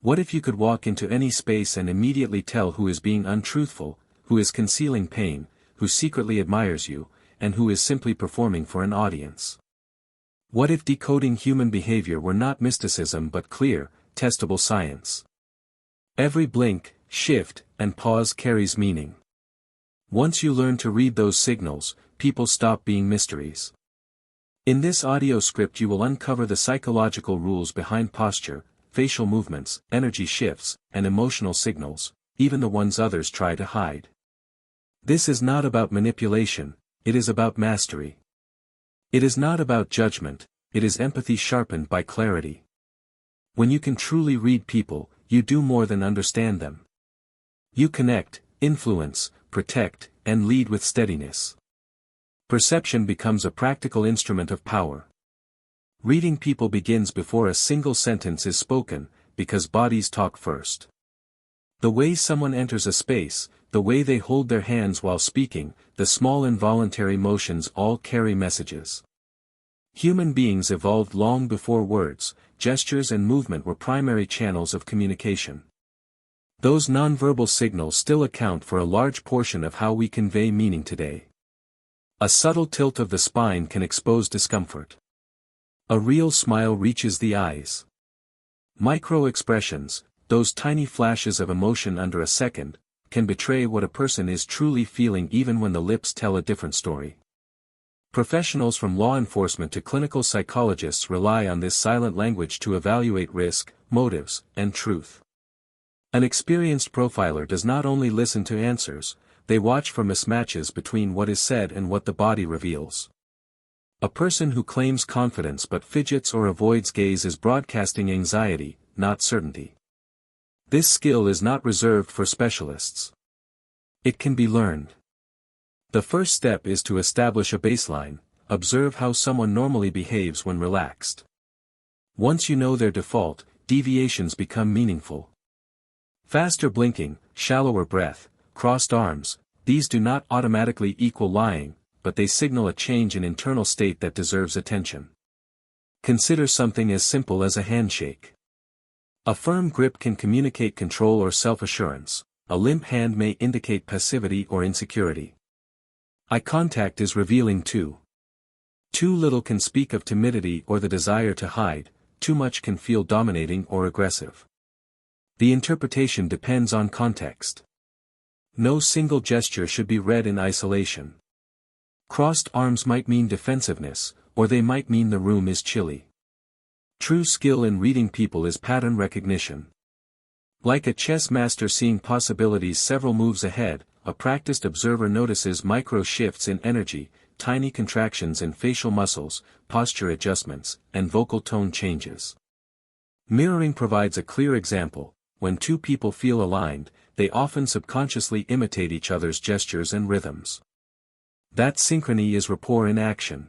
What if you could walk into any space and immediately tell who is being untruthful, who is concealing pain, who secretly admires you, and who is simply performing for an audience? What if decoding human behavior were not mysticism but clear, testable science? Every blink, shift, and pause carries meaning. Once you learn to read those signals, people stop being mysteries. In this audio script you will uncover the psychological rules behind posture, facial movements, energy shifts, and emotional signals, even the ones others try to hide. This is not about manipulation, it is about mastery. It is not about judgment, it is empathy sharpened by clarity. When you can truly read people, you do more than understand them. You connect, influence, protect, and lead with steadiness. Perception becomes a practical instrument of power. Reading people begins before a single sentence is spoken, because bodies talk first. The way someone enters a space, the way they hold their hands while speaking, the small involuntary motions all carry messages. Human beings evolved long before words, gestures and movement were primary channels of communication. Those nonverbal signals still account for a large portion of how we convey meaning today. A subtle tilt of the spine can expose discomfort. A real smile reaches the eyes. Micro-expressions, those tiny flashes of emotion under a second, can betray what a person is truly feeling even when the lips tell a different story. Professionals from law enforcement to clinical psychologists rely on this silent language to evaluate risk, motives, and truth. An experienced profiler does not only listen to answers, they watch for mismatches between what is said and what the body reveals. A person who claims confidence but fidgets or avoids gaze is broadcasting anxiety, not certainty. This skill is not reserved for specialists. It can be learned. The first step is to establish a baseline, observe how someone normally behaves when relaxed. Once you know their default, deviations become meaningful. Faster blinking, shallower breath, crossed arms, these do not automatically equal lying, but they signal a change in internal state that deserves attention. Consider something as simple as a handshake. A firm grip can communicate control or self-assurance, a limp hand may indicate passivity or insecurity. Eye contact is revealing too. Too little can speak of timidity or the desire to hide, too much can feel dominating or aggressive. The interpretation depends on context. No single gesture should be read in isolation. Crossed arms might mean defensiveness, or they might mean the room is chilly. True skill in reading people is pattern recognition. Like a chess master seeing possibilities several moves ahead, a practiced observer notices micro shifts in energy, tiny contractions in facial muscles, posture adjustments, and vocal tone changes. Mirroring provides a clear example. When two people feel aligned, they often subconsciously imitate each other's gestures and rhythms. That synchrony is rapport in action.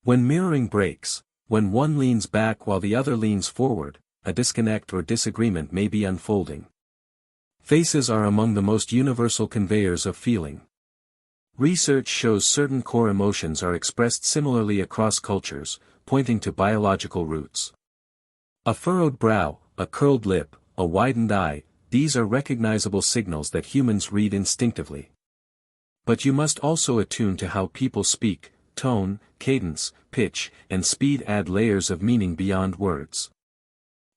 When mirroring breaks, when one leans back while the other leans forward, a disconnect or disagreement may be unfolding. Faces are among the most universal conveyors of feeling. Research shows certain core emotions are expressed similarly across cultures, pointing to biological roots. A furrowed brow, a curled lip, a widened eye, these are recognizable signals that humans read instinctively. But you must also attune to how people speak. Tone, cadence, pitch, and speed add layers of meaning beyond words.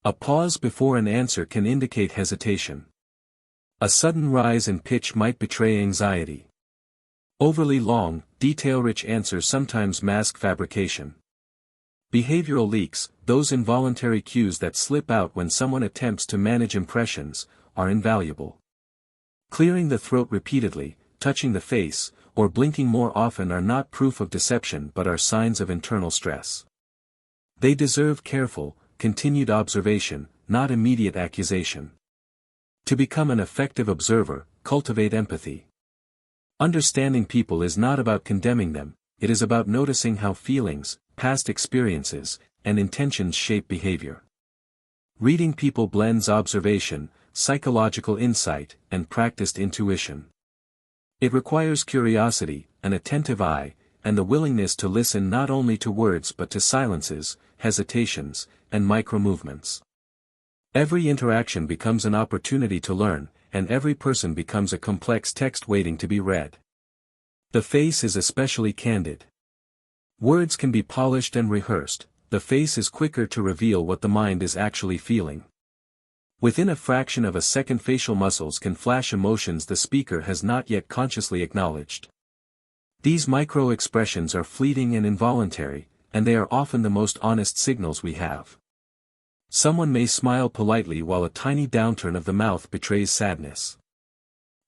A pause before an answer can indicate hesitation. A sudden rise in pitch might betray anxiety. Overly long, detail-rich answers sometimes mask fabrication. Behavioral leaks, those involuntary cues that slip out when someone attempts to manage impressions, are invaluable. Clearing the throat repeatedly, touching the face, or blinking more often are not proof of deception but are signs of internal stress. They deserve careful, continued observation, not immediate accusation. To become an effective observer, cultivate empathy. Understanding people is not about condemning them, it is about noticing how feelings, past experiences, and intentions shape behavior. Reading people blends observation, psychological insight, and practiced intuition. It requires curiosity, an attentive eye, and the willingness to listen not only to words but to silences, hesitations, and micro-movements. Every interaction becomes an opportunity to learn, and every person becomes a complex text waiting to be read. The face is especially candid. Words can be polished and rehearsed, the face is quicker to reveal what the mind is actually feeling. Within a fraction of a second, facial muscles can flash emotions the speaker has not yet consciously acknowledged. These micro-expressions are fleeting and involuntary, and they are often the most honest signals we have. Someone may smile politely while a tiny downturn of the mouth betrays sadness.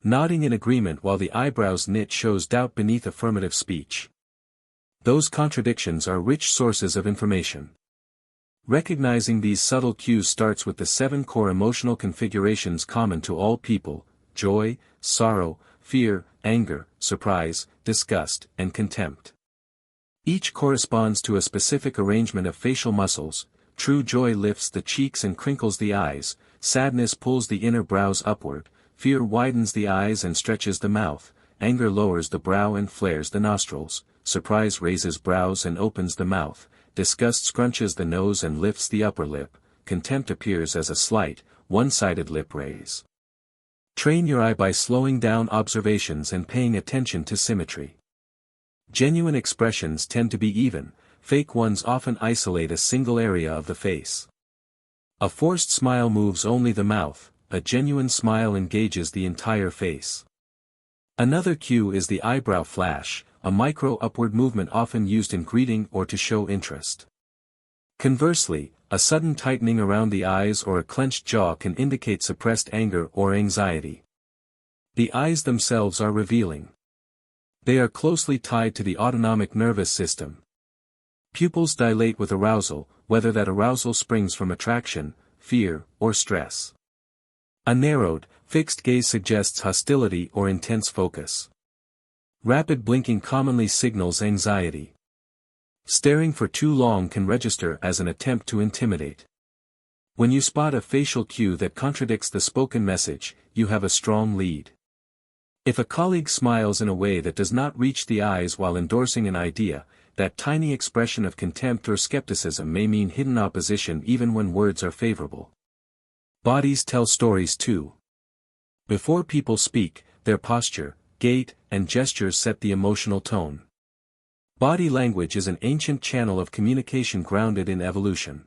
Nodding in agreement while the eyebrows knit shows doubt beneath affirmative speech. Those contradictions are rich sources of information. Recognizing these subtle cues starts with the 7 core emotional configurations common to all people: joy, sorrow, fear, anger, surprise, disgust, and contempt. Each corresponds to a specific arrangement of facial muscles. True joy lifts the cheeks and crinkles the eyes, sadness pulls the inner brows upward, fear widens the eyes and stretches the mouth, anger lowers the brow and flares the nostrils, surprise raises brows and opens the mouth, disgust scrunches the nose and lifts the upper lip, contempt appears as a slight, one-sided lip raise. Train your eye by slowing down observations and paying attention to symmetry. Genuine expressions tend to be even. Fake ones often isolate a single area of the face. A forced smile moves only the mouth, a genuine smile engages the entire face. Another cue is the eyebrow flash, a micro upward movement often used in greeting or to show interest. Conversely, a sudden tightening around the eyes or a clenched jaw can indicate suppressed anger or anxiety. The eyes themselves are revealing. They are closely tied to the autonomic nervous system. Pupils dilate with arousal, whether that arousal springs from attraction, fear, or stress. A narrowed, fixed gaze suggests hostility or intense focus. Rapid blinking commonly signals anxiety. Staring for too long can register as an attempt to intimidate. When you spot a facial cue that contradicts the spoken message, you have a strong lead. If a colleague smiles in a way that does not reach the eyes while endorsing an idea, that tiny expression of contempt or skepticism may mean hidden opposition even when words are favorable. Bodies tell stories too. Before people speak, their posture, gait, and gestures set the emotional tone. Body language is an ancient channel of communication grounded in evolution.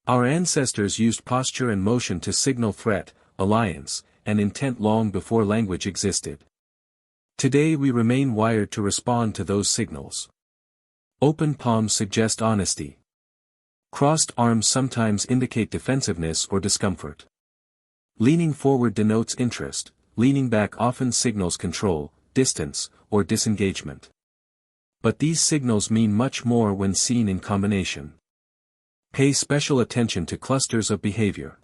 Our ancestors used posture and motion to signal threat, alliance, and intent long before language existed. Today we remain wired to respond to those signals. Open palms suggest honesty. Crossed arms sometimes indicate defensiveness or discomfort. Leaning forward denotes interest, leaning back often signals control, distance, or disengagement. But these signals mean much more when seen in combination. Pay special attention to clusters of behavior.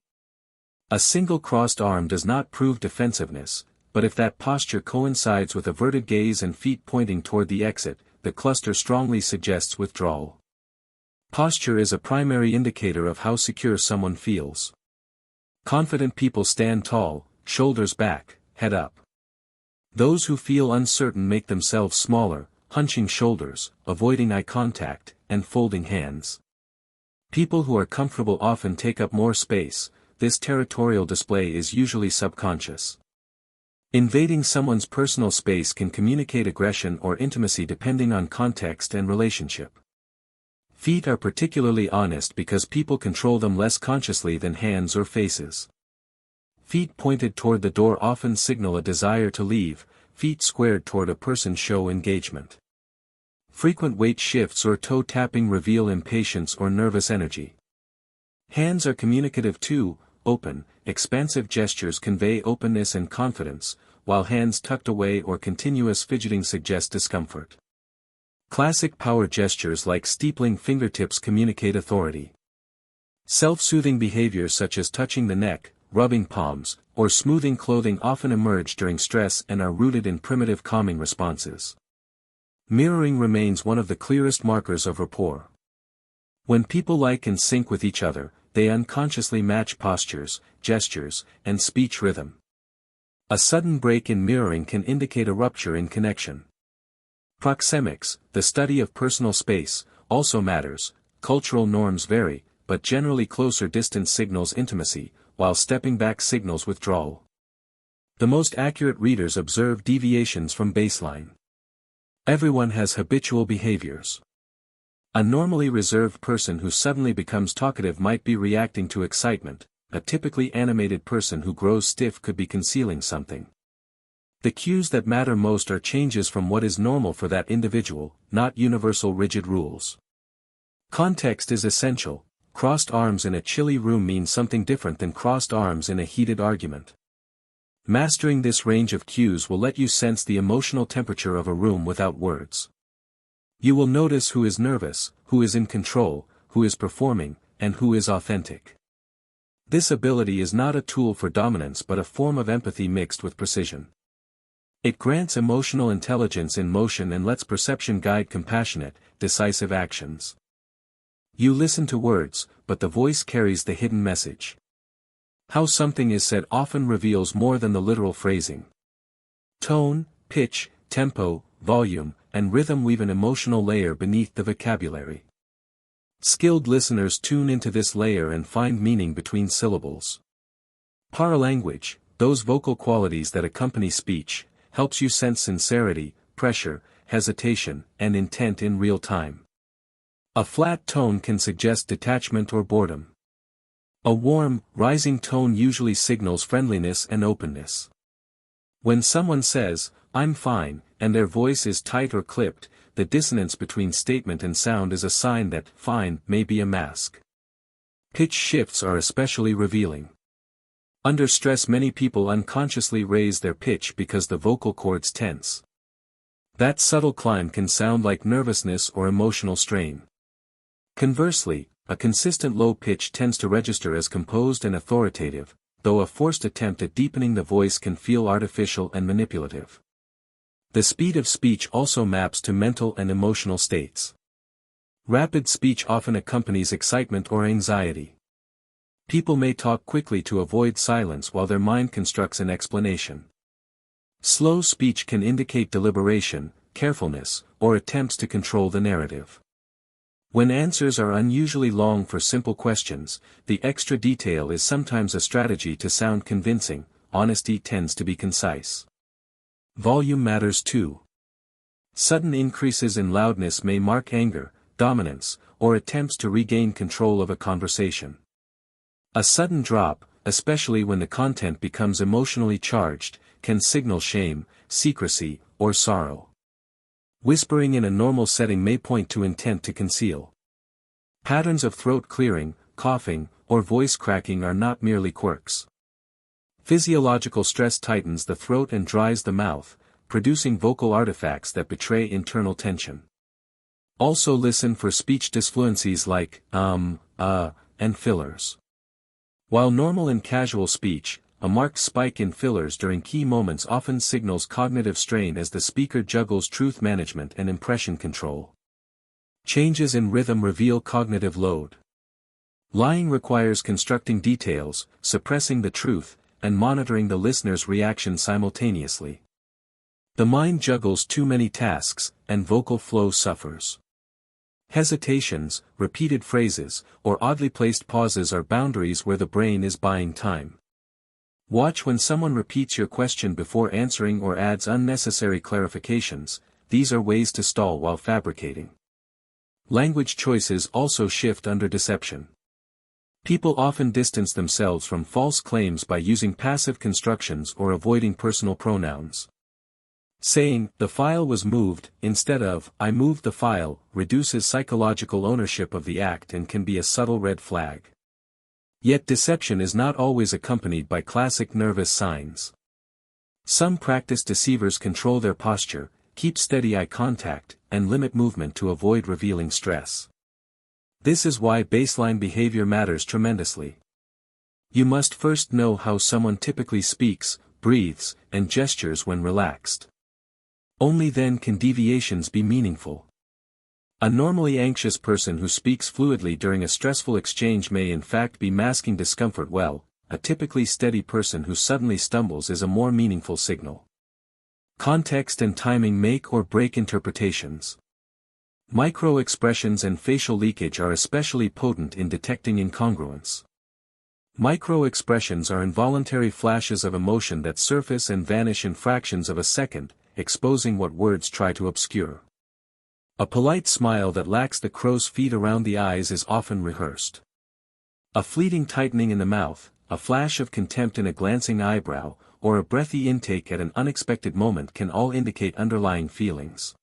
A single crossed arm does not prove defensiveness, but if that posture coincides with averted gaze and feet pointing toward the exit, the cluster strongly suggests withdrawal. Posture is a primary indicator of how secure someone feels. Confident people stand tall, shoulders back, head up. Those who feel uncertain make themselves smaller, hunching shoulders, avoiding eye contact, and folding hands. People who are comfortable often take up more space. This territorial display is usually subconscious. Invading someone's personal space can communicate aggression or intimacy depending on context and relationship. Feet are particularly honest because people control them less consciously than hands or faces. Feet pointed toward the door often signal a desire to leave, feet squared toward a person show engagement. Frequent weight shifts or toe tapping reveal impatience or nervous energy. Hands are communicative too. Open, expansive gestures convey openness and confidence, while hands tucked away or continuous fidgeting suggest discomfort. Classic power gestures like steepling fingertips communicate authority. Self-soothing behaviors such as touching the neck, rubbing palms, or smoothing clothing often emerge during stress and are rooted in primitive calming responses. Mirroring remains one of the clearest markers of rapport. When people like and sync with each other, they unconsciously match postures, gestures, and speech rhythm. A sudden break in mirroring can indicate a rupture in connection. Proxemics, the study of personal space, also matters. Cultural norms vary. but generally closer distance signals intimacy, while stepping back signals withdrawal. The most accurate readers observe deviations from baseline. Everyone has habitual behaviors. A normally reserved person who suddenly becomes talkative might be reacting to excitement. A typically animated person who grows stiff could be concealing something. The cues that matter most are changes from what is normal for that individual, not universal rigid rules. Context is essential. Crossed arms in a chilly room mean something different than crossed arms in a heated argument. Mastering this range of cues will let you sense the emotional temperature of a room without words. You will notice who is nervous, who is in control, who is performing, and who is authentic. This ability is not a tool for dominance but a form of empathy mixed with precision. It grants emotional intelligence in motion and lets perception guide compassionate, decisive actions. You listen to words, but the voice carries the hidden message. How something is said often reveals more than the literal phrasing. Tone, pitch, tempo, volume, and rhythm weave an emotional layer beneath the vocabulary. Skilled listeners tune into this layer and find meaning between syllables. Paralanguage, those vocal qualities that accompany speech, helps you sense sincerity, pressure, hesitation, and intent in real time. A flat tone can suggest detachment or boredom. A warm, rising tone usually signals friendliness and openness. When someone says, "I'm fine," and their voice is tight or clipped, the dissonance between statement and sound is a sign that "fine" may be a mask. Pitch shifts are especially revealing. Under stress, many people unconsciously raise their pitch because the vocal cords tense. That subtle climb can sound like nervousness or emotional strain. Conversely, a consistent low pitch tends to register as composed and authoritative, though a forced attempt at deepening the voice can feel artificial and manipulative. The speed of speech also maps to mental and emotional states. Rapid speech often accompanies excitement or anxiety. People may talk quickly to avoid silence while their mind constructs an explanation. Slow speech can indicate deliberation, carefulness, or attempts to control the narrative. When answers are unusually long for simple questions, the extra detail is sometimes a strategy to sound convincing. Honesty tends to be concise. Volume matters too. Sudden increases in loudness may mark anger, dominance, or attempts to regain control of a conversation. A sudden drop, especially when the content becomes emotionally charged, can signal shame, secrecy, or sorrow. Whispering in a normal setting may point to intent to conceal. Patterns of throat clearing, coughing, or voice cracking are not merely quirks. Physiological stress tightens the throat and dries the mouth, producing vocal artifacts that betray internal tension. Also listen for speech disfluencies like and fillers. While normal in casual speech, a marked spike in fillers during key moments often signals cognitive strain as the speaker juggles truth management and impression control. Changes in rhythm reveal cognitive load. Lying requires constructing details, suppressing the truth, and monitoring the listener's reaction simultaneously. The mind juggles too many tasks, and vocal flow suffers. Hesitations, repeated phrases, or oddly placed pauses are boundaries where the brain is buying time. Watch when someone repeats your question before answering or adds unnecessary clarifications. These are ways to stall while fabricating. Language choices also shift under deception. People often distance themselves from false claims by using passive constructions or avoiding personal pronouns. Saying, "the file was moved," instead of, "I moved the file," reduces psychological ownership of the act and can be a subtle red flag. Yet deception is not always accompanied by classic nervous signs. Some practiced deceivers control their posture, keep steady eye contact, and limit movement to avoid revealing stress. This is why baseline behavior matters tremendously. You must first know how someone typically speaks, breathes, and gestures when relaxed. Only then can deviations be meaningful. A normally anxious person who speaks fluidly during a stressful exchange may in fact be masking discomfort well. A typically steady person who suddenly stumbles is a more meaningful signal. Context and timing make or break interpretations. Micro-expressions and facial leakage are especially potent in detecting incongruence. Micro-expressions are involuntary flashes of emotion that surface and vanish in fractions of a second, exposing what words try to obscure. A polite smile that lacks the crow's feet around the eyes is often rehearsed. A fleeting tightening in the mouth, a flash of contempt in a glancing eyebrow, or a breathy intake at an unexpected moment can all indicate underlying feelings.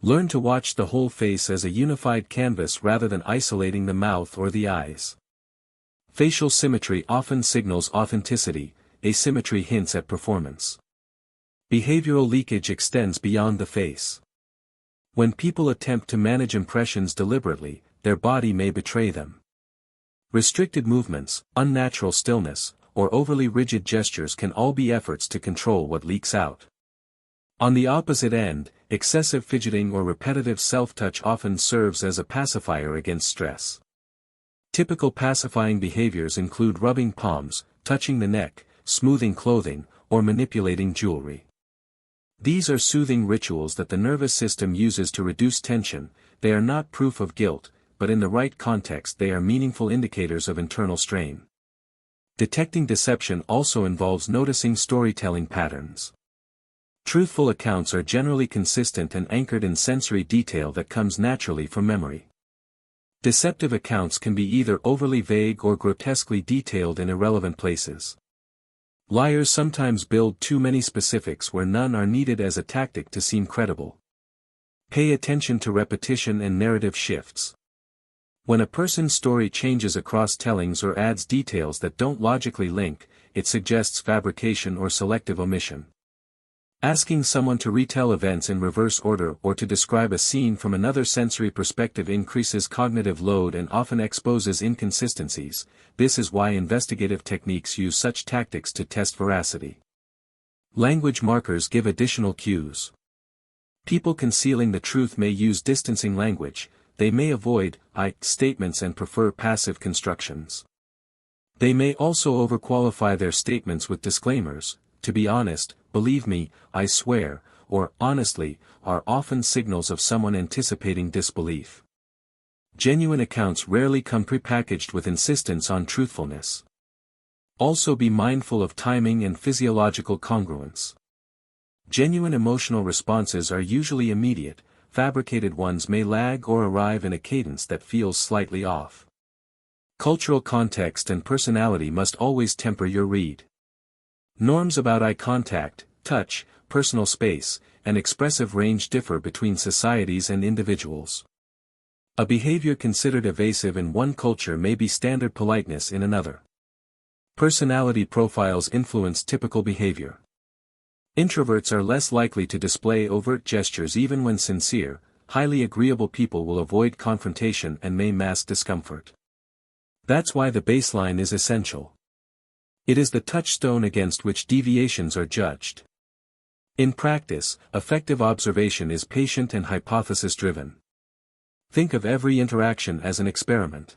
Learn to watch the whole face as a unified canvas rather than isolating the mouth or the eyes. Facial symmetry often signals authenticity, asymmetry hints at performance. Behavioral leakage extends beyond the face. When people attempt to manage impressions deliberately, their body may betray them. Restricted movements, unnatural stillness, or overly rigid gestures can all be efforts to control what leaks out. On the opposite end, excessive fidgeting or repetitive self-touch often serves as a pacifier against stress. Typical pacifying behaviors include rubbing palms, touching the neck, smoothing clothing, or manipulating jewelry. These are soothing rituals that the nervous system uses to reduce tension. They are not proof of guilt, but in the right context they are meaningful indicators of internal strain. Detecting deception also involves noticing storytelling patterns. Truthful accounts are generally consistent and anchored in sensory detail that comes naturally from memory. Deceptive accounts can be either overly vague or grotesquely detailed in irrelevant places. Liars sometimes build too many specifics where none are needed as a tactic to seem credible. Pay attention to repetition and narrative shifts. When a person's story changes across tellings or adds details that don't logically link, it suggests fabrication or selective omission. Asking someone to retell events in reverse order or to describe a scene from another sensory perspective increases cognitive load and often exposes inconsistencies. This is why investigative techniques use such tactics to test veracity. Language markers give additional cues. People concealing the truth may use distancing language. They may avoid I statements and prefer passive constructions. They may also overqualify their statements with disclaimers. To be honest, believe me, I swear, or honestly, are often signals of someone anticipating disbelief. Genuine accounts rarely come prepackaged with insistence on truthfulness. Also be mindful of timing and physiological congruence. Genuine emotional responses are usually immediate, fabricated ones may lag or arrive in a cadence that feels slightly off. Cultural context and personality must always temper your read. Norms about eye contact, touch, personal space, and expressive range differ between societies and individuals. A behavior considered evasive in one culture may be standard politeness in another. Personality profiles influence typical behavior. Introverts are less likely to display overt gestures even when sincere. Highly agreeable people will avoid confrontation and may mask discomfort. That's why the baseline is essential. It is the touchstone against which deviations are judged. In practice, effective observation is patient and hypothesis-driven. Think of every interaction as an experiment.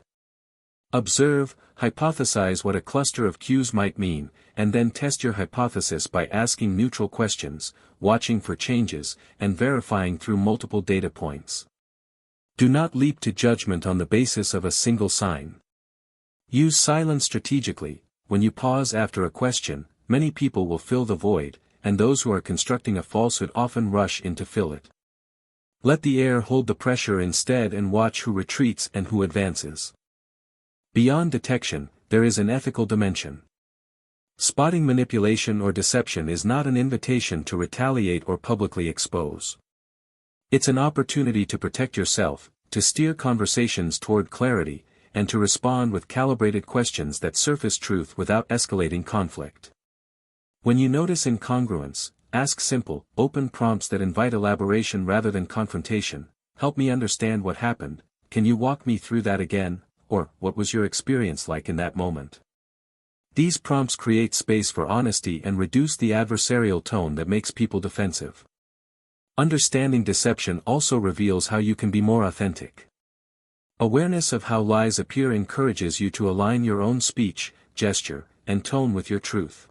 Observe, hypothesize what a cluster of cues might mean, and then test your hypothesis by asking neutral questions, watching for changes, and verifying through multiple data points. Do not leap to judgment on the basis of a single sign. Use silence strategically. When you pause after a question, many people will fill the void, and those who are constructing a falsehood often rush in to fill it. Let the air hold the pressure instead and watch who retreats and who advances. Beyond detection, there is an ethical dimension. Spotting manipulation or deception is not an invitation to retaliate or publicly expose. It's an opportunity to protect yourself, to steer conversations toward clarity, and to respond with calibrated questions that surface truth without escalating conflict. When you notice incongruence, ask simple, open prompts that invite elaboration rather than confrontation. Help me understand what happened, can you walk me through that again, or what was your experience like in that moment? These prompts create space for honesty and reduce the adversarial tone that makes people defensive. Understanding deception also reveals how you can be more authentic. Awareness of how lies appear encourages you to align your own speech, gesture, and tone with your truth.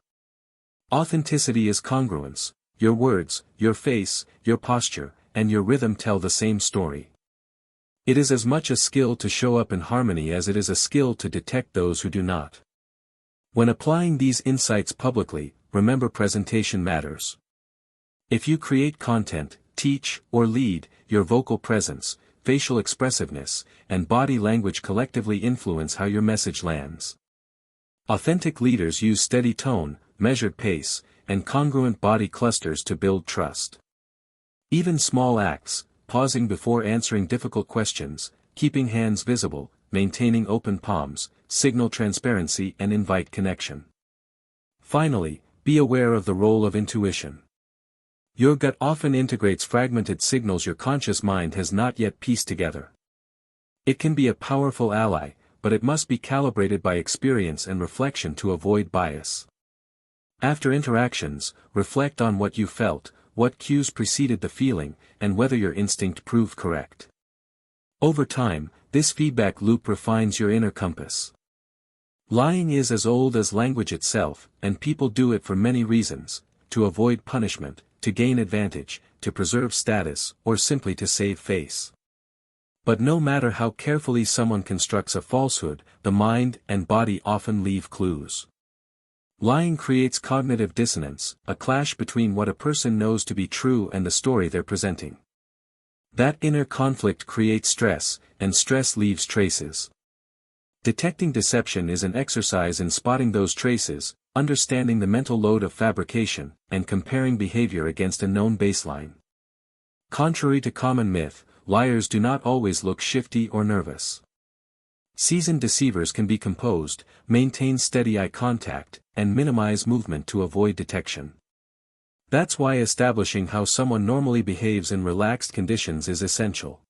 Authenticity is congruence. Your words, your face, your posture, and your rhythm tell the same story. It is as much a skill to show up in harmony as it is a skill to detect those who do not. When applying these insights publicly, remember presentation matters. If you create content, teach, or lead, your vocal presence, facial expressiveness, and body language collectively influence how your message lands. Authentic leaders use steady tone, measured pace, and congruent body clusters to build trust. Even small acts, pausing before answering difficult questions, keeping hands visible, maintaining open palms, signal transparency and invite connection. Finally, be aware of the role of intuition. Your gut often integrates fragmented signals your conscious mind has not yet pieced together. It can be a powerful ally, but it must be calibrated by experience and reflection to avoid bias. After interactions, reflect on what you felt, what cues preceded the feeling, and whether your instinct proved correct. Over time, this feedback loop refines your inner compass. Lying is as old as language itself, and people do it for many reasons: to avoid punishment, to gain advantage, to preserve status, or simply to save face. But no matter how carefully someone constructs a falsehood, the mind and body often leave clues. Lying creates cognitive dissonance, a clash between what a person knows to be true and the story they're presenting. That inner conflict creates stress, and stress leaves traces. Detecting deception is an exercise in spotting those traces, understanding the mental load of fabrication, and comparing behavior against a known baseline. Contrary to common myth, liars do not always look shifty or nervous. Seasoned deceivers can be composed, maintain steady eye contact, and minimize movement to avoid detection. That's why establishing how someone normally behaves in relaxed conditions is essential.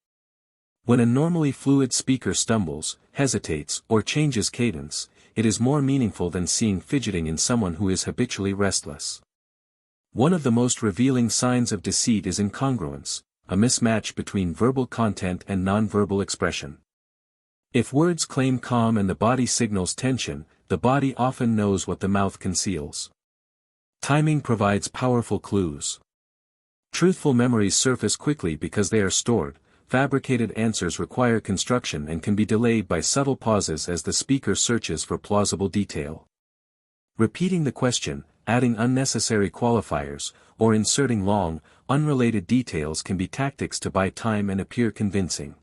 When a normally fluid speaker stumbles, hesitates, or changes cadence, it is more meaningful than seeing fidgeting in someone who is habitually restless. One of the most revealing signs of deceit is incongruence, a mismatch between verbal content and nonverbal expression. If words claim calm and the body signals tension, the body often knows what the mouth conceals. Timing provides powerful clues. Truthful memories surface quickly because they are stored. Fabricated answers require construction and can be delayed by subtle pauses as the speaker searches for plausible detail. Repeating the question, adding unnecessary qualifiers, or inserting long, unrelated details can be tactics to buy time and appear convincing.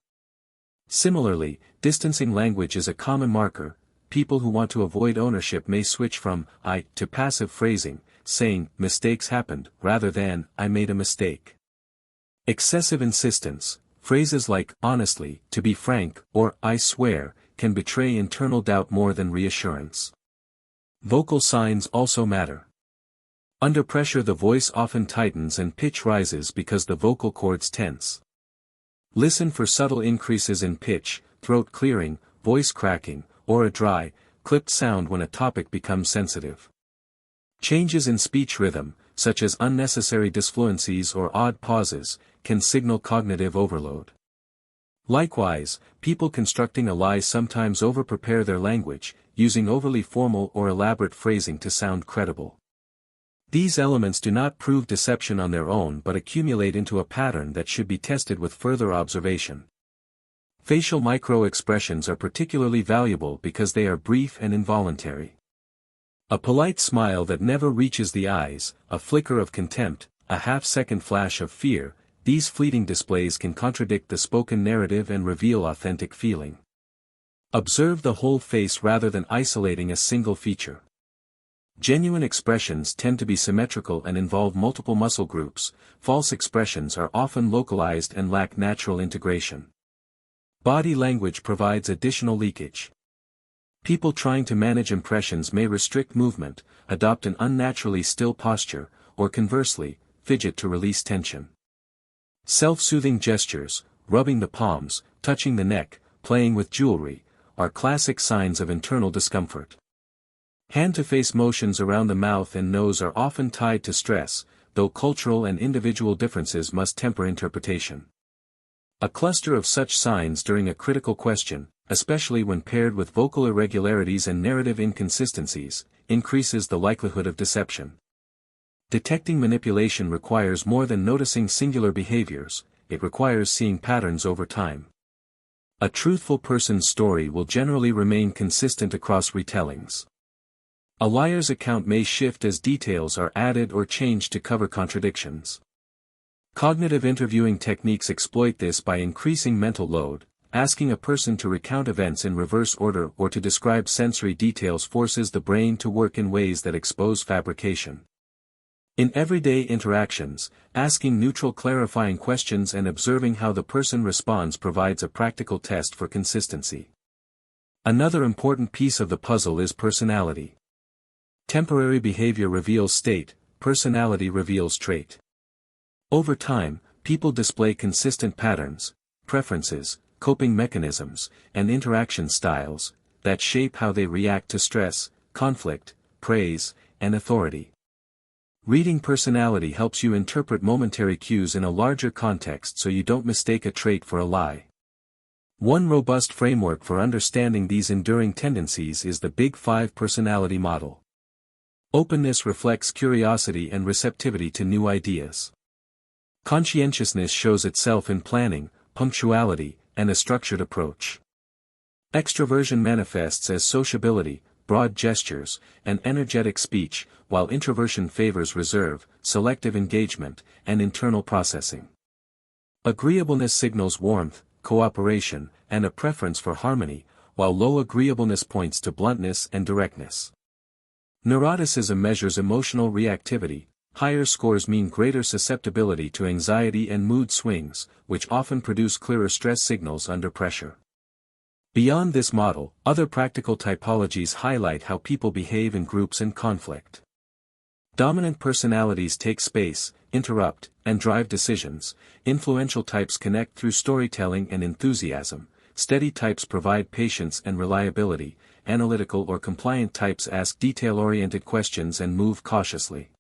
Similarly, distancing language is a common marker. People who want to avoid ownership may switch from "I" to passive phrasing, saying "mistakes happened" rather than "I made a mistake." Excessive insistence, phrases like "honestly," "to be frank," or "I swear," can betray internal doubt more than reassurance. Vocal signs also matter. Under pressure the voice often tightens and pitch rises because the vocal cords tense. Listen for subtle increases in pitch, throat clearing, voice cracking, or a dry, clipped sound when a topic becomes sensitive. Changes in speech rhythm, such as unnecessary disfluencies or odd pauses, can signal cognitive overload. Likewise, people constructing a lie sometimes over-prepare their language, using overly formal or elaborate phrasing to sound credible. These elements do not prove deception on their own but accumulate into a pattern that should be tested with further observation. Facial micro-expressions are particularly valuable because they are brief and involuntary. A polite smile that never reaches the eyes, a flicker of contempt, a half-second flash of fear, these fleeting displays can contradict the spoken narrative and reveal authentic feeling. Observe the whole face rather than isolating a single feature. Genuine expressions tend to be symmetrical and involve multiple muscle groups. False expressions are often localized and lack natural integration. Body language provides additional leakage. People trying to manage impressions may restrict movement, adopt an unnaturally still posture, or conversely, fidget to release tension. Self-soothing gestures, rubbing the palms, touching the neck, playing with jewelry, are classic signs of internal discomfort. Hand-to-face motions around the mouth and nose are often tied to stress, though cultural and individual differences must temper interpretation. A cluster of such signs during a critical question, especially when paired with vocal irregularities and narrative inconsistencies, increases the likelihood of deception. Detecting manipulation requires more than noticing singular behaviors, it requires seeing patterns over time. A truthful person's story will generally remain consistent across retellings. A liar's account may shift as details are added or changed to cover contradictions. Cognitive interviewing techniques exploit this by increasing mental load. Asking a person to recount events in reverse order or to describe sensory details forces the brain to work in ways that expose fabrication. In everyday interactions, asking neutral clarifying questions and observing how the person responds provides a practical test for consistency. Another important piece of the puzzle is personality. Temporary behavior reveals state, personality reveals trait. Over time, people display consistent patterns, preferences, coping mechanisms, and interaction styles that shape how they react to stress, conflict, praise, and authority. Reading personality helps you interpret momentary cues in a larger context so you don't mistake a trait for a lie. One robust framework for understanding these enduring tendencies is the Big Five personality model. Openness reflects curiosity and receptivity to new ideas. Conscientiousness shows itself in planning, punctuality, and a structured approach. Extroversion manifests as sociability, broad gestures, and energetic speech, while introversion favors reserve, selective engagement, and internal processing. Agreeableness signals warmth, cooperation, and a preference for harmony, while low agreeableness points to bluntness and directness. Neuroticism measures emotional reactivity. Higher scores mean greater susceptibility to anxiety and mood swings, which often produce clearer stress signals under pressure. Beyond this model, other practical typologies highlight how people behave in groups and conflict. Dominant personalities take space, interrupt, and drive decisions. Influential types connect through storytelling and enthusiasm. Steady types provide patience and reliability. Analytical or compliant types ask detail-oriented questions and move cautiously.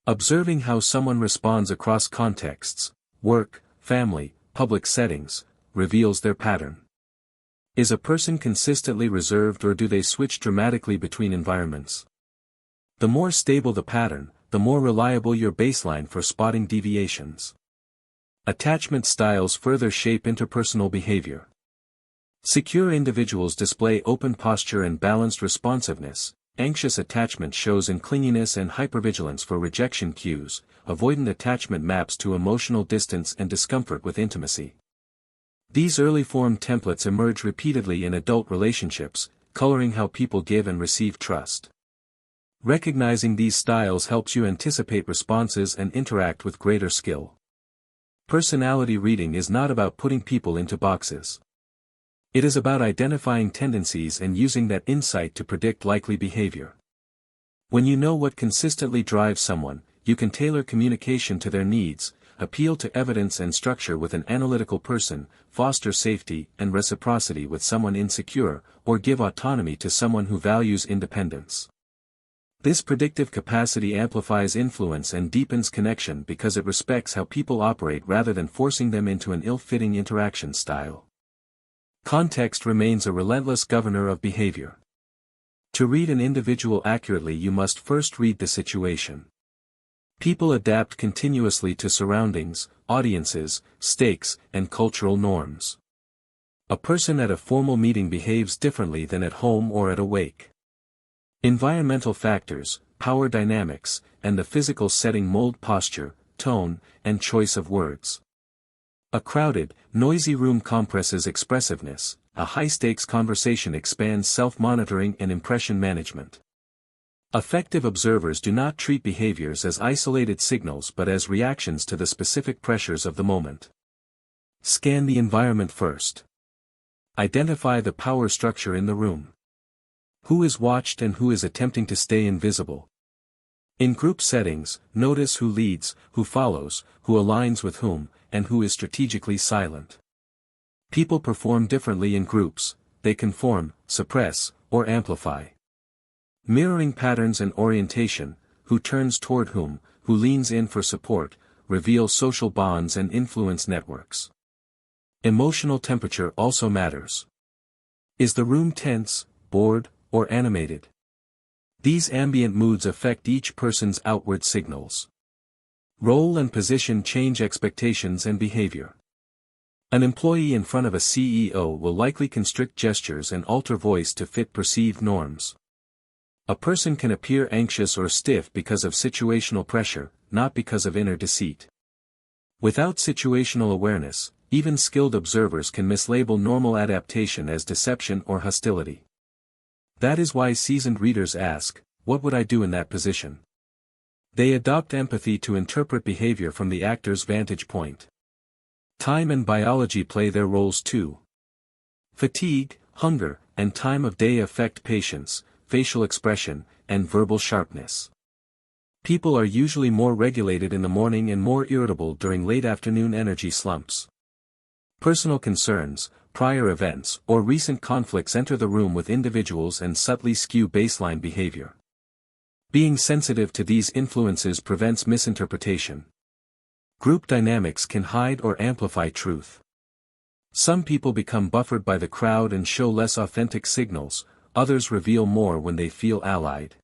Observing how someone responds across contexts, work, family, public settings, reveals their pattern. Is a person consistently reserved or do they switch dramatically between environments? The more stable the pattern, the more reliable your baseline for spotting deviations. Attachment styles further shape interpersonal behavior. Secure individuals display open posture and balanced responsiveness. Anxious attachment shows in clinginess and hypervigilance for rejection cues. Avoidant attachment maps to emotional distance and discomfort with intimacy. These early form templates emerge repeatedly in adult relationships, coloring how people give and receive trust. Recognizing these styles helps you anticipate responses and interact with greater skill. Personality reading is not about putting people into boxes. It is about identifying tendencies and using that insight to predict likely behavior. When you know what consistently drives someone, you can tailor communication to their needs, appeal to evidence and structure with an analytical person, foster safety and reciprocity with someone insecure, or give autonomy to someone who values independence. This predictive capacity amplifies influence and deepens connection because it respects how people operate rather than forcing them into an ill-fitting interaction style. Context remains a relentless governor of behavior. To read an individual accurately, you must first read the situation. People adapt continuously to surroundings, audiences, stakes, and cultural norms. A person at a formal meeting behaves differently than at home or at a wake. Environmental factors, power dynamics, and the physical setting mold posture, tone, and choice of words. A crowded, noisy room compresses expressiveness. A high-stakes conversation expands self-monitoring and impression management. Effective observers do not treat behaviors as isolated signals but as reactions to the specific pressures of the moment. Scan the environment first. Identify the power structure in the room. Who is watched and who is attempting to stay invisible? In group settings, notice who leads, who follows, who aligns with whom, and who is strategically silent. People perform differently in groups. They conform, suppress, or amplify. Mirroring patterns and orientation, who turns toward whom, who leans in for support, reveal social bonds and influence networks. Emotional temperature also matters. Is the room tense, bored, or animated? These ambient moods affect each person's outward signals. Role and position change expectations and behavior. An employee in front of a CEO will likely constrict gestures and alter voice to fit perceived norms. A person can appear anxious or stiff because of situational pressure, not because of inner deceit. Without situational awareness, even skilled observers can mislabel normal adaptation as deception or hostility. That is why seasoned readers ask, "What would I do in that position?" They adopt empathy to interpret behavior from the actor's vantage point. Time and biology play their roles too. Fatigue, hunger, and time of day affect patience, facial expression, and verbal sharpness. People are usually more regulated in the morning and more irritable during late afternoon energy slumps. Personal concerns, prior events, or recent conflicts enter the room with individuals and subtly skew baseline behavior. Being sensitive to these influences prevents misinterpretation. Group dynamics can hide or amplify truth. Some people become buffered by the crowd and show less authentic signals, others reveal more when they feel allied.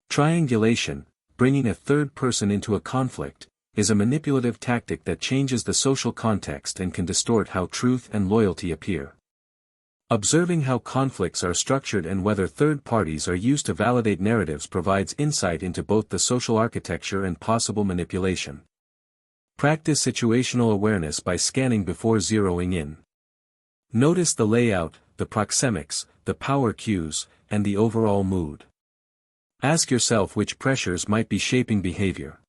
Triangulation, bringing a third person into a conflict, is a manipulative tactic that changes the social context and can distort how truth and loyalty appear. Observing how conflicts are structured and whether third parties are used to validate narratives provides insight into both the social architecture and possible manipulation. Practice situational awareness by scanning before zeroing in. Notice the layout, the proxemics, the power cues, and the overall mood. Ask yourself which pressures might be shaping behavior.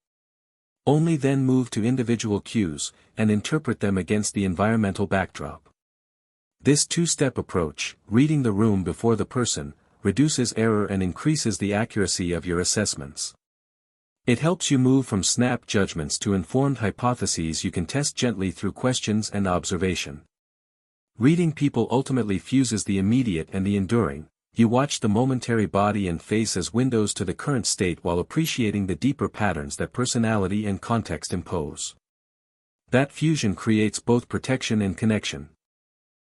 Only then move to individual cues, and interpret them against the environmental backdrop. This two-step approach, reading the room before the person, reduces error and increases the accuracy of your assessments. It helps you move from snap judgments to informed hypotheses you can test gently through questions and observation. Reading people ultimately fuses the immediate and the enduring. You watch the momentary body and face as windows to the current state while appreciating the deeper patterns that personality and context impose. That fusion creates both protection and connection.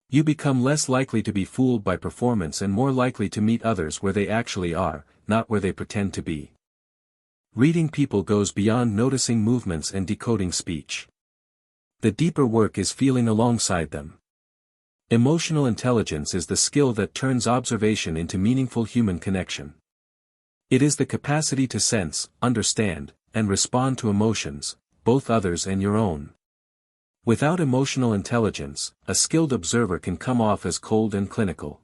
You become less likely to be fooled by performance and more likely to meet others where they actually are, not where they pretend to be. Reading people goes beyond noticing movements and decoding speech. The deeper work is feeling alongside them. Emotional intelligence is the skill that turns observation into meaningful human connection. It is the capacity to sense, understand, and respond to emotions, both others and your own. Without emotional intelligence, a skilled observer can come off as cold and clinical.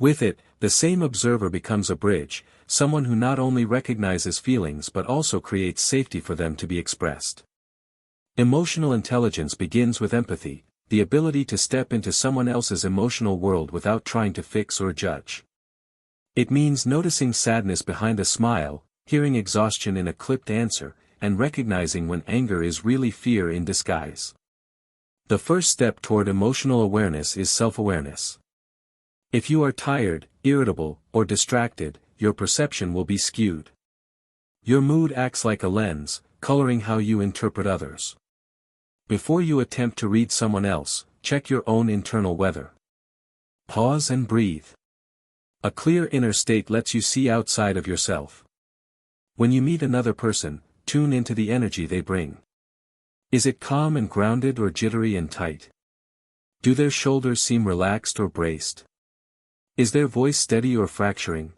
With it, the same observer becomes a bridge, someone who not only recognizes feelings but also creates safety for them to be expressed. Emotional intelligence begins with empathy, the ability to step into someone else's emotional world without trying to fix or judge. It means noticing sadness behind a smile, hearing exhaustion in a clipped answer, and recognizing when anger is really fear in disguise. The first step toward emotional awareness is self-awareness. If you are tired, irritable, or distracted, your perception will be skewed. Your mood acts like a lens, coloring how you interpret others. Before you attempt to read someone else, check your own internal weather. Pause and breathe. A clear inner state lets you see outside of yourself. When you meet another person, tune into the energy they bring. Is it calm and grounded or jittery and tight? Do their shoulders seem relaxed or braced? Is their voice steady or fracturing?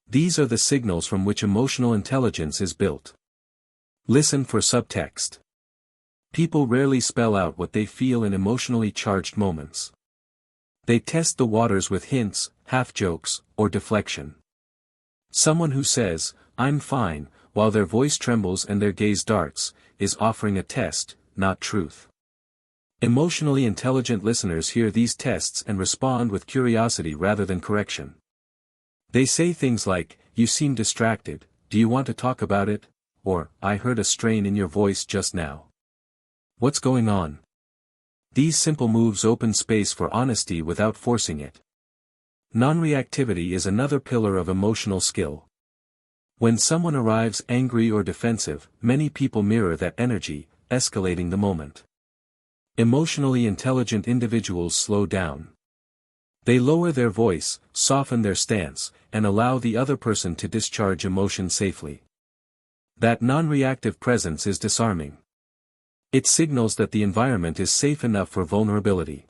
These are the signals from which emotional intelligence is built. Listen for subtext. People rarely spell out what they feel in emotionally charged moments. They test the waters with hints, half-jokes, or deflection. Someone who says, "I'm fine," while their voice trembles and their gaze darts, is offering a test, not truth. Emotionally intelligent listeners hear these tests and respond with curiosity rather than correction. They say things like, "You seem distracted, do you want to talk about it?" Or, "I heard a strain in your voice just now. What's going on?" These simple moves open space for honesty without forcing it. Non-reactivity is another pillar of emotional skill. When someone arrives angry or defensive, many people mirror that energy, escalating the moment. Emotionally intelligent individuals slow down. They lower their voice, soften their stance, and allow the other person to discharge emotion safely. That non-reactive presence is disarming. It signals that the environment is safe enough for vulnerability.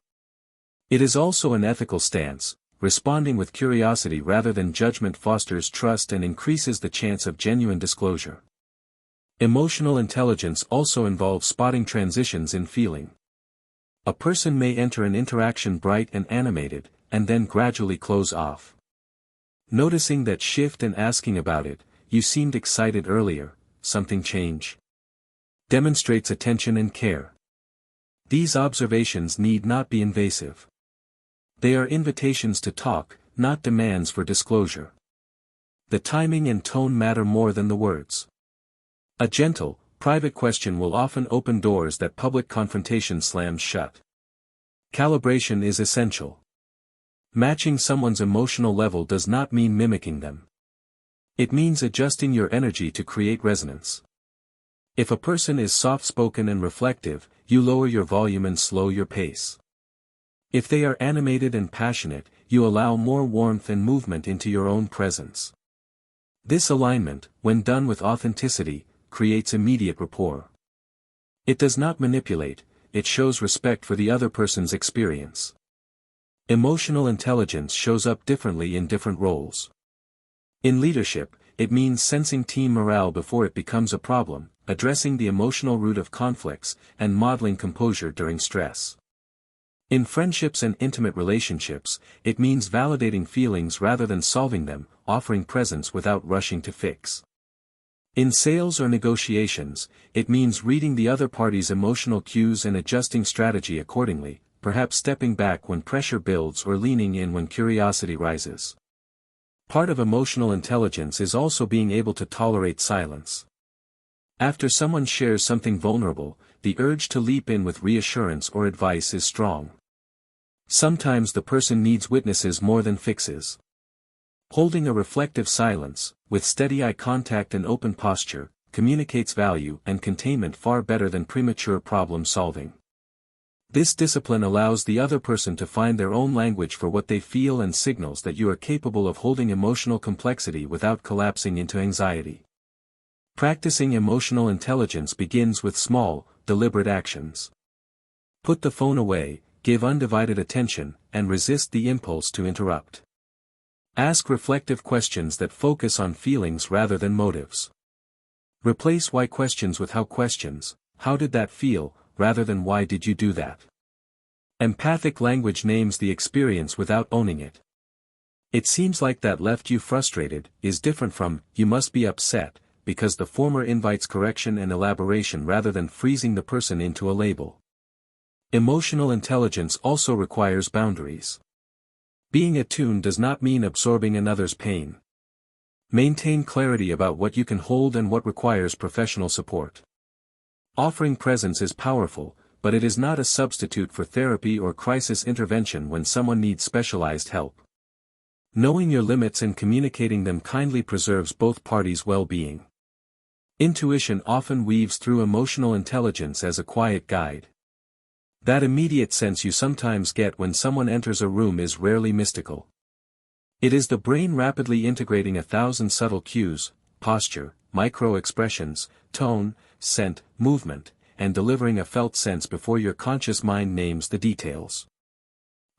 It is also an ethical stance. Responding with curiosity rather than judgment fosters trust and increases the chance of genuine disclosure. Emotional intelligence also involves spotting transitions in feeling. A person may enter an interaction bright and animated, and then gradually close off. Noticing that shift and asking about it, "You seemed excited earlier, something change?" demonstrates attention and care. These observations need not be invasive. They are invitations to talk, not demands for disclosure. The timing and tone matter more than the words. A gentle, private question will often open doors that public confrontation slams shut. Calibration is essential. Matching someone's emotional level does not mean mimicking them. It means adjusting your energy to create resonance. If a person is soft-spoken and reflective, you lower your volume and slow your pace. If they are animated and passionate, you allow more warmth and movement into your own presence. This alignment, when done with authenticity, creates immediate rapport. It does not manipulate, it shows respect for the other person's experience. Emotional intelligence shows up differently in different roles. In leadership, it means sensing team morale before it becomes a problem, addressing the emotional root of conflicts, and modeling composure during stress. In friendships and intimate relationships, it means validating feelings rather than solving them, offering presence without rushing to fix. In sales or negotiations, it means reading the other party's emotional cues and adjusting strategy accordingly, perhaps stepping back when pressure builds or leaning in when curiosity rises. Part of emotional intelligence is also being able to tolerate silence. After someone shares something vulnerable, the urge to leap in with reassurance or advice is strong. Sometimes the person needs witnesses more than fixes. Holding a reflective silence, with steady eye contact and open posture, communicates value and containment far better than premature problem solving. This discipline allows the other person to find their own language for what they feel and signals that you are capable of holding emotional complexity without collapsing into anxiety. Practicing emotional intelligence begins with small, deliberate actions. Put the phone away, give undivided attention, and resist the impulse to interrupt. Ask reflective questions that focus on feelings rather than motives. Replace why questions with how questions, "How did that feel?" rather than "Why did you do that?" Empathic language names the experience without owning it. "It seems like that left you frustrated," is different from "You must be upset," because the former invites correction and elaboration rather than freezing the person into a label. Emotional intelligence also requires boundaries. Being attuned does not mean absorbing another's pain. Maintain clarity about what you can hold and what requires professional support. Offering presence is powerful, but it is not a substitute for therapy or crisis intervention when someone needs specialized help. Knowing your limits and communicating them kindly preserves both parties' well-being. Intuition often weaves through emotional intelligence as a quiet guide. That immediate sense you sometimes get when someone enters a room is rarely mystical. It is the brain rapidly integrating 1,000 subtle cues, posture, micro-expressions, tone, scent, movement, and delivering a felt sense before your conscious mind names the details.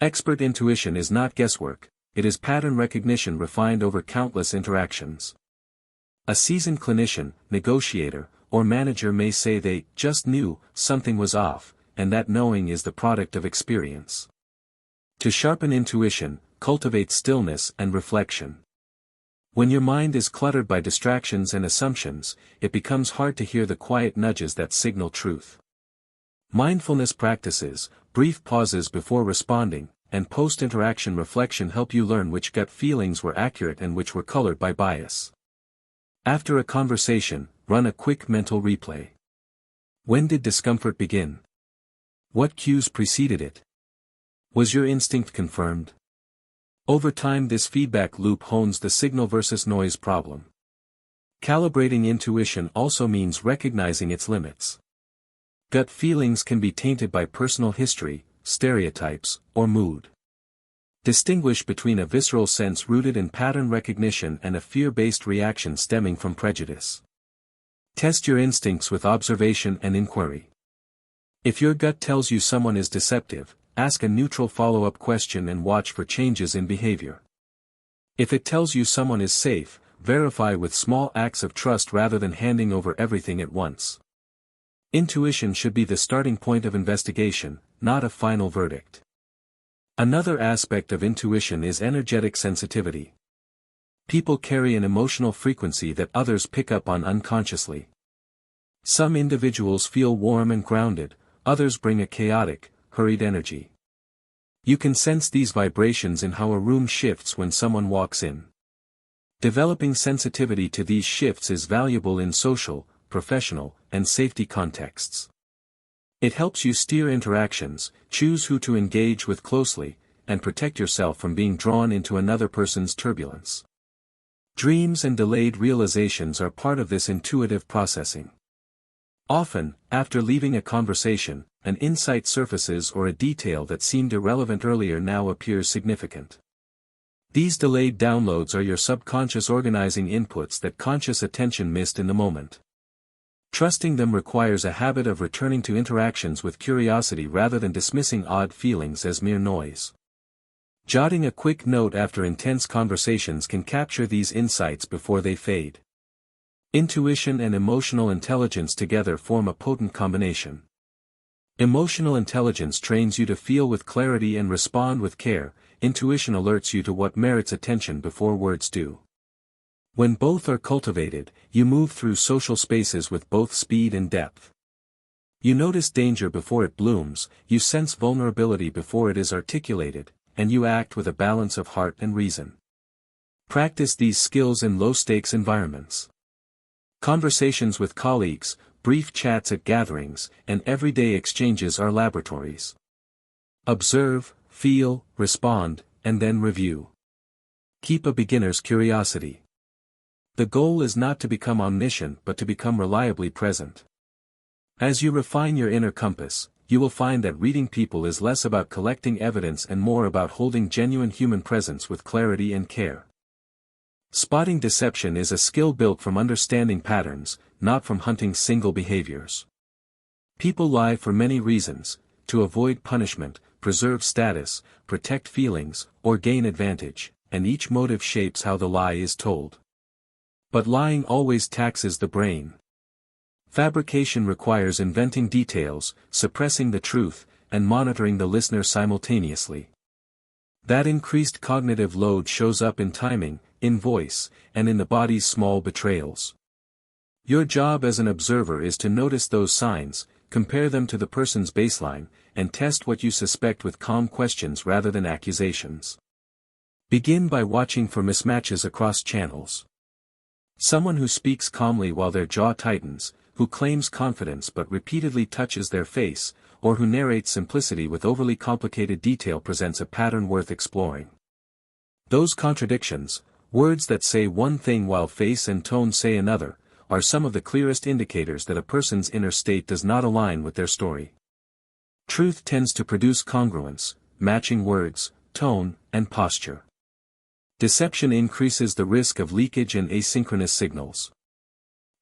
Expert intuition is not guesswork, it is pattern recognition refined over countless interactions. A seasoned clinician, negotiator, or manager may say they just knew something was off, and that knowing is the product of experience. To sharpen intuition, cultivate stillness and reflection. When your mind is cluttered by distractions and assumptions, it becomes hard to hear the quiet nudges that signal truth. Mindfulness practices, brief pauses before responding, and post-interaction reflection help you learn which gut feelings were accurate and which were colored by bias. After a conversation, run a quick mental replay. When did discomfort begin? What cues preceded it? Was your instinct confirmed? Over time, this feedback loop hones the signal versus noise problem. Calibrating intuition also means recognizing its limits. Gut feelings can be tainted by personal history, stereotypes, or mood. Distinguish between a visceral sense rooted in pattern recognition and a fear-based reaction stemming from prejudice. Test your instincts with observation and inquiry. If your gut tells you someone is deceptive, ask a neutral follow-up question and watch for changes in behavior. If it tells you someone is safe, verify with small acts of trust rather than handing over everything at once. Intuition should be the starting point of investigation, not a final verdict. Another aspect of intuition is energetic sensitivity. People carry an emotional frequency that others pick up on unconsciously. Some individuals feel warm and grounded, others bring a chaotic, hurried energy. You can sense these vibrations in how a room shifts when someone walks in. Developing sensitivity to these shifts is valuable in social, professional, and safety contexts. It helps you steer interactions, choose who to engage with closely, and protect yourself from being drawn into another person's turbulence. Dreams and delayed realizations are part of this intuitive processing. Often, after leaving a conversation, an insight surfaces or a detail that seemed irrelevant earlier now appears significant. These delayed downloads are your subconscious organizing inputs that conscious attention missed in the moment. Trusting them requires a habit of returning to interactions with curiosity rather than dismissing odd feelings as mere noise. Jotting a quick note after intense conversations can capture these insights before they fade. Intuition and emotional intelligence together form a potent combination. Emotional intelligence trains you to feel with clarity and respond with care. Intuition alerts you to what merits attention before words do. When both are cultivated, you move through social spaces with both speed and depth. You notice danger before it blooms, you sense vulnerability before it is articulated, and you act with a balance of heart and reason. Practice these skills in low-stakes environments. Conversations with colleagues, brief chats at gatherings, and everyday exchanges are laboratories. Observe, feel, respond, and then review. Keep a beginner's curiosity. The goal is not to become omniscient but to become reliably present. As you refine your inner compass, you will find that reading people is less about collecting evidence and more about holding genuine human presence with clarity and care. Spotting deception is a skill built from understanding patterns, not from hunting single behaviors. People lie for many reasons: to avoid punishment, preserve status, protect feelings, or gain advantage, and each motive shapes how the lie is told. But lying always taxes the brain. Fabrication requires inventing details, suppressing the truth, and monitoring the listener simultaneously. That increased cognitive load shows up in timing, in voice, and in the body's small betrayals. Your job as an observer is to notice those signs, compare them to the person's baseline, and test what you suspect with calm questions rather than accusations. Begin by watching for mismatches across channels. Someone who speaks calmly while their jaw tightens, who claims confidence but repeatedly touches their face, or who narrates simplicity with overly complicated detail presents a pattern worth exploring. Those contradictions, words that say one thing while face and tone say another, are some of the clearest indicators that a person's inner state does not align with their story. Truth tends to produce congruence, matching words, tone, and posture. Deception increases the risk of leakage and asynchronous signals.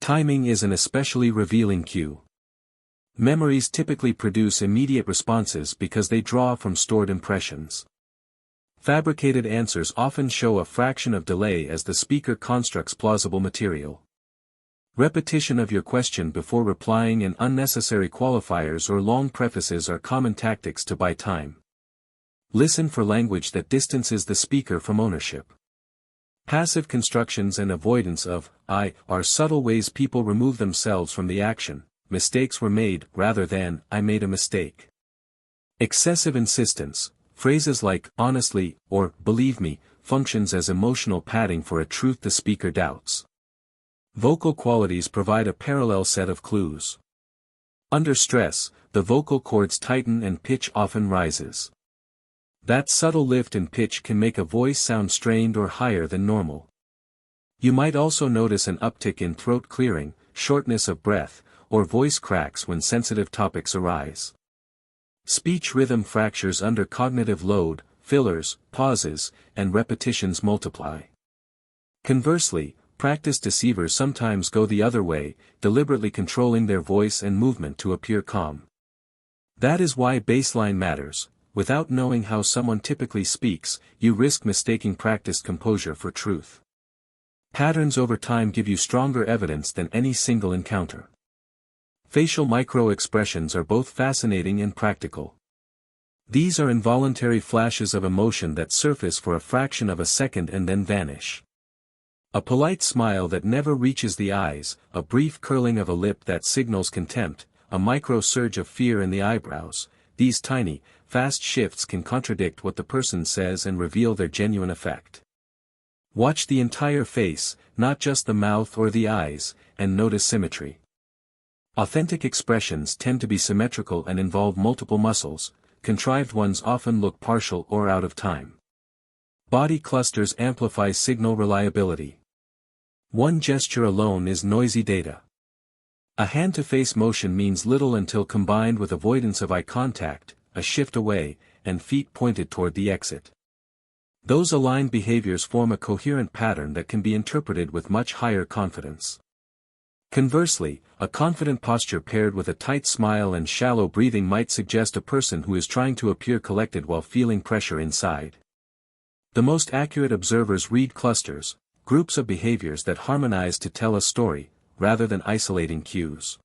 Timing is an especially revealing cue. Memories typically produce immediate responses because they draw from stored impressions. Fabricated answers often show a fraction of delay as the speaker constructs plausible material. Repetition of your question before replying and unnecessary qualifiers or long prefaces are common tactics to buy time. Listen for language that distances the speaker from ownership. Passive constructions and avoidance of "I" are subtle ways people remove themselves from the action. Mistakes were made rather than "I made a mistake." Excessive insistence, phrases like "honestly" or "believe me," functions as emotional padding for a truth the speaker doubts. Vocal qualities provide a parallel set of clues. Under stress, the vocal cords tighten and pitch often rises. That subtle lift in pitch can make a voice sound strained or higher than normal. You might also notice an uptick in throat clearing, shortness of breath, or voice cracks when sensitive topics arise. Speech rhythm fractures under cognitive load, fillers, pauses, and repetitions multiply. Conversely, practiced deceivers sometimes go the other way, deliberately controlling their voice and movement to appear calm. That is why baseline matters. Without knowing how someone typically speaks, you risk mistaking practiced composure for truth. Patterns over time give you stronger evidence than any single encounter. Facial micro-expressions are both fascinating and practical. These are involuntary flashes of emotion that surface for a fraction of a second and then vanish. A polite smile that never reaches the eyes, a brief curling of a lip that signals contempt, a micro-surge of fear in the eyebrows. These tiny, fast shifts can contradict what the person says and reveal their genuine effect. Watch the entire face, not just the mouth or the eyes, and notice symmetry. Authentic expressions tend to be symmetrical and involve multiple muscles, contrived ones often look partial or out of time. Body clusters amplify signal reliability. One gesture alone is noisy data. A hand-to-face motion means little until combined with avoidance of eye contact, a shift away, and feet pointed toward the exit. Those aligned behaviors form a coherent pattern that can be interpreted with much higher confidence. Conversely, a confident posture paired with a tight smile and shallow breathing might suggest a person who is trying to appear collected while feeling pressure inside. The most accurate observers read clusters, groups of behaviors that harmonize to tell a story, rather than isolating cues.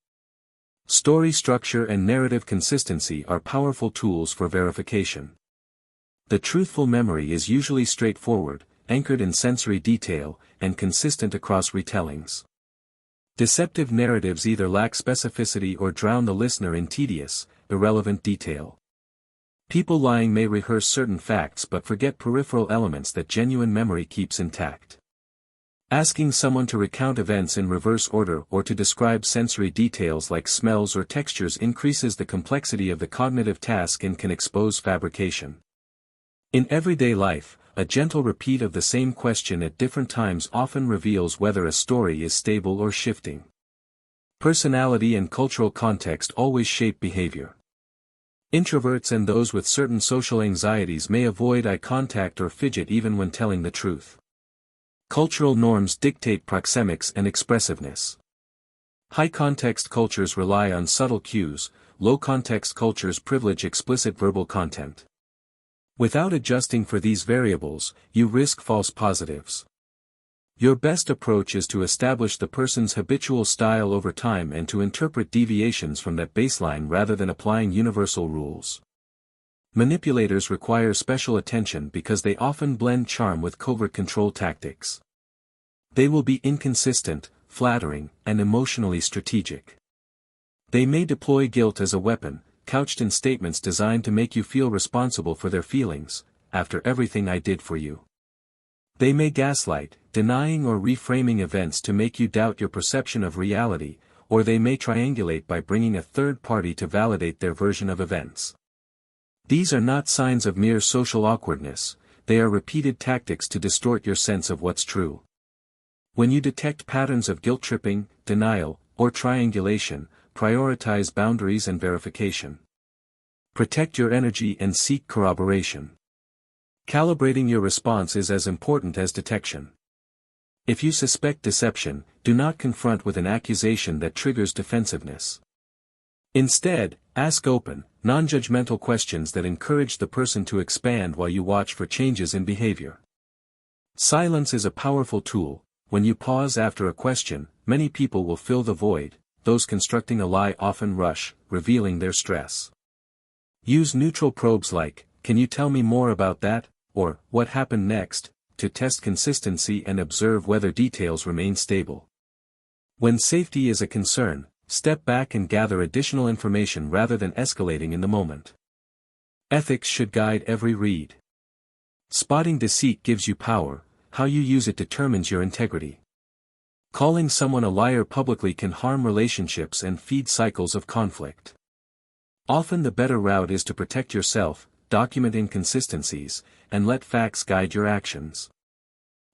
Story structure and narrative consistency are powerful tools for verification. The truthful memory is usually straightforward, anchored in sensory detail, and consistent across retellings. Deceptive narratives either lack specificity or drown the listener in tedious, irrelevant detail. People lying may rehearse certain facts but forget peripheral elements that genuine memory keeps intact. Asking someone to recount events in reverse order or to describe sensory details like smells or textures increases the complexity of the cognitive task and can expose fabrication. In everyday life, a gentle repeat of the same question at different times often reveals whether a story is stable or shifting. Personality and cultural context always shape behavior. Introverts and those with certain social anxieties may avoid eye contact or fidget even when telling the truth. Cultural norms dictate proxemics and expressiveness. High-context cultures rely on subtle cues, low-context cultures privilege explicit verbal content. Without adjusting for these variables, you risk false positives. Your best approach is to establish the person's habitual style over time and to interpret deviations from that baseline rather than applying universal rules. Manipulators require special attention because they often blend charm with covert control tactics. They will be inconsistent, flattering, and emotionally strategic. They may deploy guilt as a weapon, couched in statements designed to make you feel responsible for their feelings, after everything I did for you. They may gaslight, denying or reframing events to make you doubt your perception of reality, or they may triangulate by bringing a third party to validate their version of events. These are not signs of mere social awkwardness, they are repeated tactics to distort your sense of what's true. When you detect patterns of guilt-tripping, denial, or triangulation, prioritize boundaries and verification. Protect your energy and seek corroboration. Calibrating your response is as important as detection. If you suspect deception, do not confront with an accusation that triggers defensiveness. Instead, ask open, non-judgmental questions that encourage the person to expand while you watch for changes in behavior. Silence is a powerful tool. When you pause after a question, many people will fill the void. Those constructing a lie often rush, revealing their stress. Use neutral probes like, "Can you tell me more about that?" or "What happened next?" to test consistency and observe whether details remain stable. When safety is a concern, step back and gather additional information rather than escalating in the moment. Ethics should guide every read. Spotting deceit gives you power, how you use it determines your integrity. Calling someone a liar publicly can harm relationships and feed cycles of conflict. Often the better route is to protect yourself, document inconsistencies, and let facts guide your actions.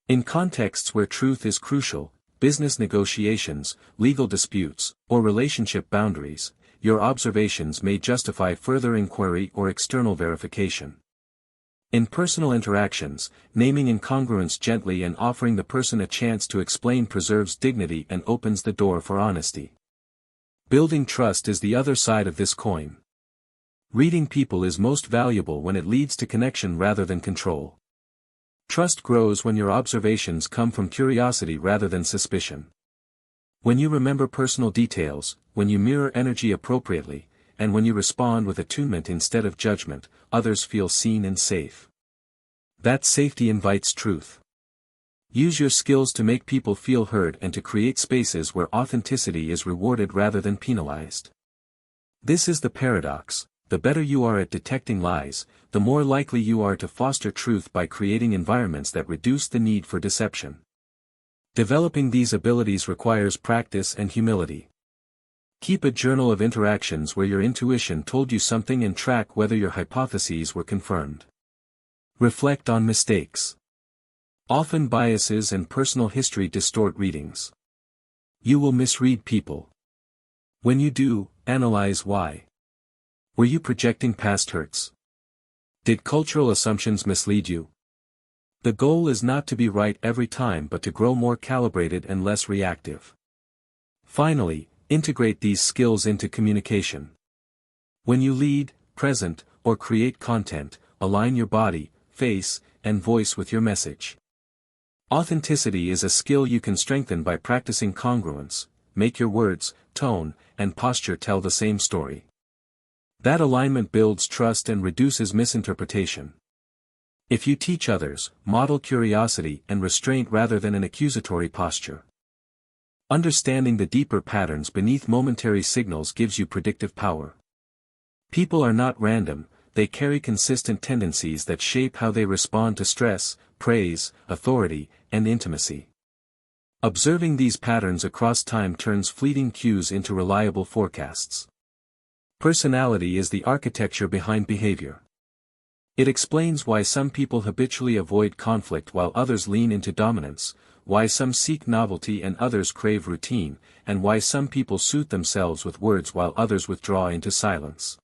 In contexts where truth is crucial, business negotiations, legal disputes, or relationship boundaries, your observations may justify further inquiry or external verification. In personal interactions, naming incongruence gently and offering the person a chance to explain preserves dignity and opens the door for honesty. Building trust is the other side of this coin. Reading people is most valuable when it leads to connection rather than control. Trust grows when your observations come from curiosity rather than suspicion. When you remember personal details, when you mirror energy appropriately, and when you respond with attunement instead of judgment, others feel seen and safe. That safety invites truth. Use your skills to make people feel heard and to create spaces where authenticity is rewarded rather than penalized. This is the paradox: the better you are at detecting lies, the more likely you are to foster truth by creating environments that reduce the need for deception. Developing these abilities requires practice and humility. Keep a journal of interactions where your intuition told you something and track whether your hypotheses were confirmed. Reflect on mistakes. Often biases and personal history distort readings. You will misread people. When you do, analyze why. Were you projecting past hurts? Did cultural assumptions mislead you? The goal is not to be right every time but to grow more calibrated and less reactive. Finally, integrate these skills into communication. When you lead, present, or create content, align your body, face, and voice with your message. Authenticity is a skill you can strengthen by practicing congruence. Make your words, tone, and posture tell the same story. That alignment builds trust and reduces misinterpretation. If you teach others, model curiosity and restraint rather than an accusatory posture. Understanding the deeper patterns beneath momentary signals gives you predictive power. People are not random, they carry consistent tendencies that shape how they respond to stress, praise, authority, and intimacy. Observing these patterns across time turns fleeting cues into reliable forecasts. Personality is the architecture behind behavior. It explains why some people habitually avoid conflict while others lean into dominance, why some seek novelty and others crave routine, and why some people soothe themselves with words while others withdraw into silence.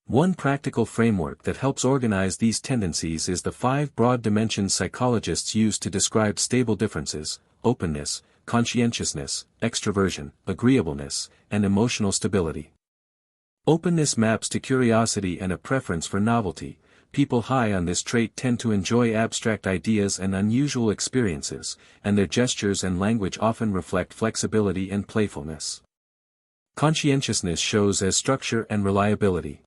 One practical framework that helps organize these tendencies is the 5 broad dimensions psychologists use to describe stable differences: openness, conscientiousness, extroversion, agreeableness, and emotional stability. Openness maps to curiosity and a preference for novelty. People high on this trait tend to enjoy abstract ideas and unusual experiences, and their gestures and language often reflect flexibility and playfulness. Conscientiousness shows as structure and reliability.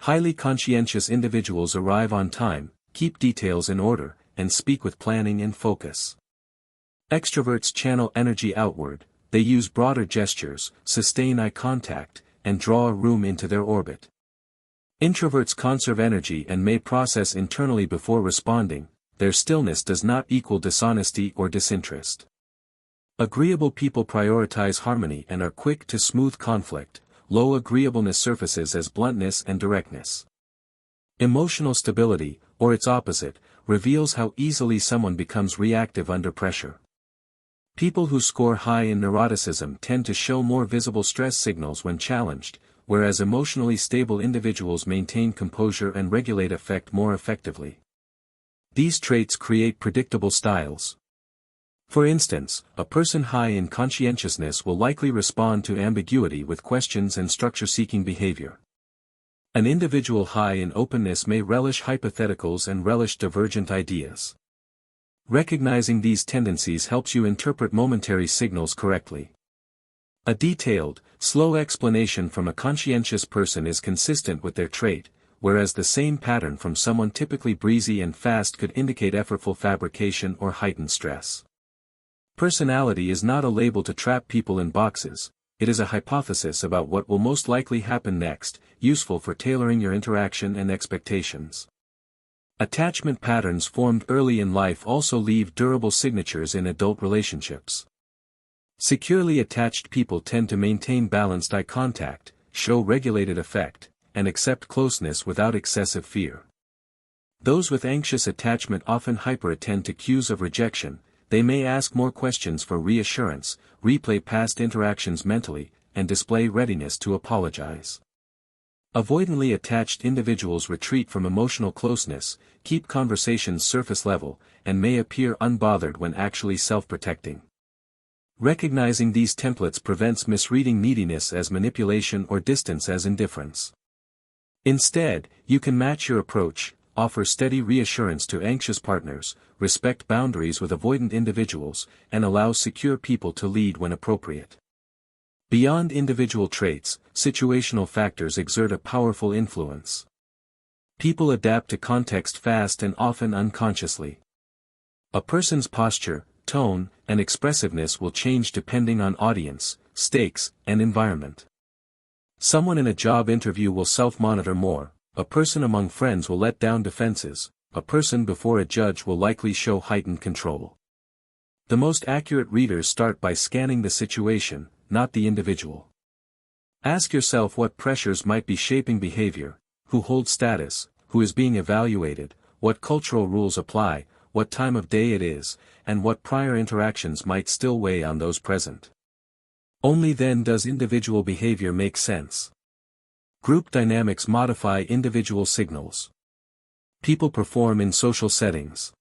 Highly conscientious individuals arrive on time, keep details in order, and speak with planning and focus. Extroverts channel energy outward, they use broader gestures, sustain eye contact, and draw a room into their orbit. Introverts conserve energy and may process internally before responding. Their stillness does not equal dishonesty or disinterest. Agreeable people prioritize harmony and are quick to smooth conflict. Low agreeableness surfaces as bluntness and directness. Emotional stability, or its opposite, reveals how easily someone becomes reactive under pressure. People who score high in neuroticism tend to show more visible stress signals when challenged, whereas emotionally stable individuals maintain composure and regulate affect more effectively. These traits create predictable styles. For instance, a person high in conscientiousness will likely respond to ambiguity with questions and structure-seeking behavior. An individual high in openness may relish hypotheticals and relish divergent ideas. Recognizing these tendencies helps you interpret momentary signals correctly. A detailed, slow explanation from a conscientious person is consistent with their trait, whereas the same pattern from someone typically breezy and fast could indicate effortful fabrication or heightened stress. Personality is not a label to trap people in boxes, it is a hypothesis about what will most likely happen next, useful for tailoring your interaction and expectations. Attachment patterns formed early in life also leave durable signatures in adult relationships. Securely attached people tend to maintain balanced eye contact, show regulated affect, and accept closeness without excessive fear. Those with anxious attachment often hyperattend to cues of rejection. They may ask more questions for reassurance, replay past interactions mentally, and display readiness to apologize. Avoidantly attached individuals retreat from emotional closeness, keep conversations surface level, and may appear unbothered when actually self-protecting. Recognizing these templates prevents misreading neediness as manipulation or distance as indifference. Instead, you can match your approach, offer steady reassurance to anxious partners, respect boundaries with avoidant individuals, and allow secure people to lead when appropriate. Beyond individual traits, situational factors exert a powerful influence. People adapt to context fast and often unconsciously. A person's posture, tone, and expressiveness will change depending on audience, stakes, and environment. Someone in a job interview will self-monitor more, a person among friends will let down defenses, a person before a judge will likely show heightened control. The most accurate readers start by scanning the situation, not the individual. Ask yourself what pressures might be shaping behavior, who holds status, who is being evaluated, what cultural rules apply, what time of day it is, and what prior interactions might still weigh on those present. Only then does individual behavior make sense. Group dynamics modify individual signals. People perform in social settings.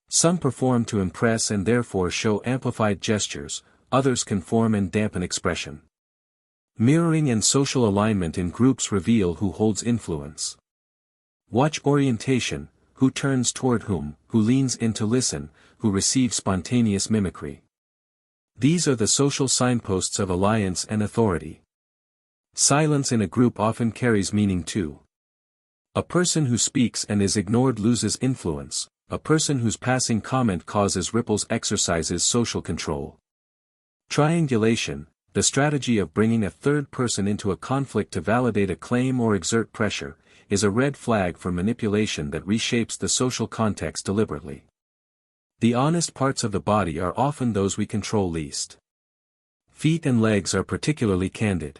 Some perform to impress and therefore show amplified gestures, others conform and dampen expression. Mirroring and social alignment in groups reveal who holds influence. Watch orientation, who turns toward whom, who leans in to listen, who receives spontaneous mimicry. These are the social signposts of alliance and authority. Silence in a group often carries meaning too. A person who speaks and is ignored loses influence, a person whose passing comment causes ripples exercises social control. Triangulation, the strategy of bringing a third person into a conflict to validate a claim or exert pressure, is a red flag for manipulation that reshapes the social context deliberately. The honest parts of the body are often those we control least. Feet and legs are particularly candid.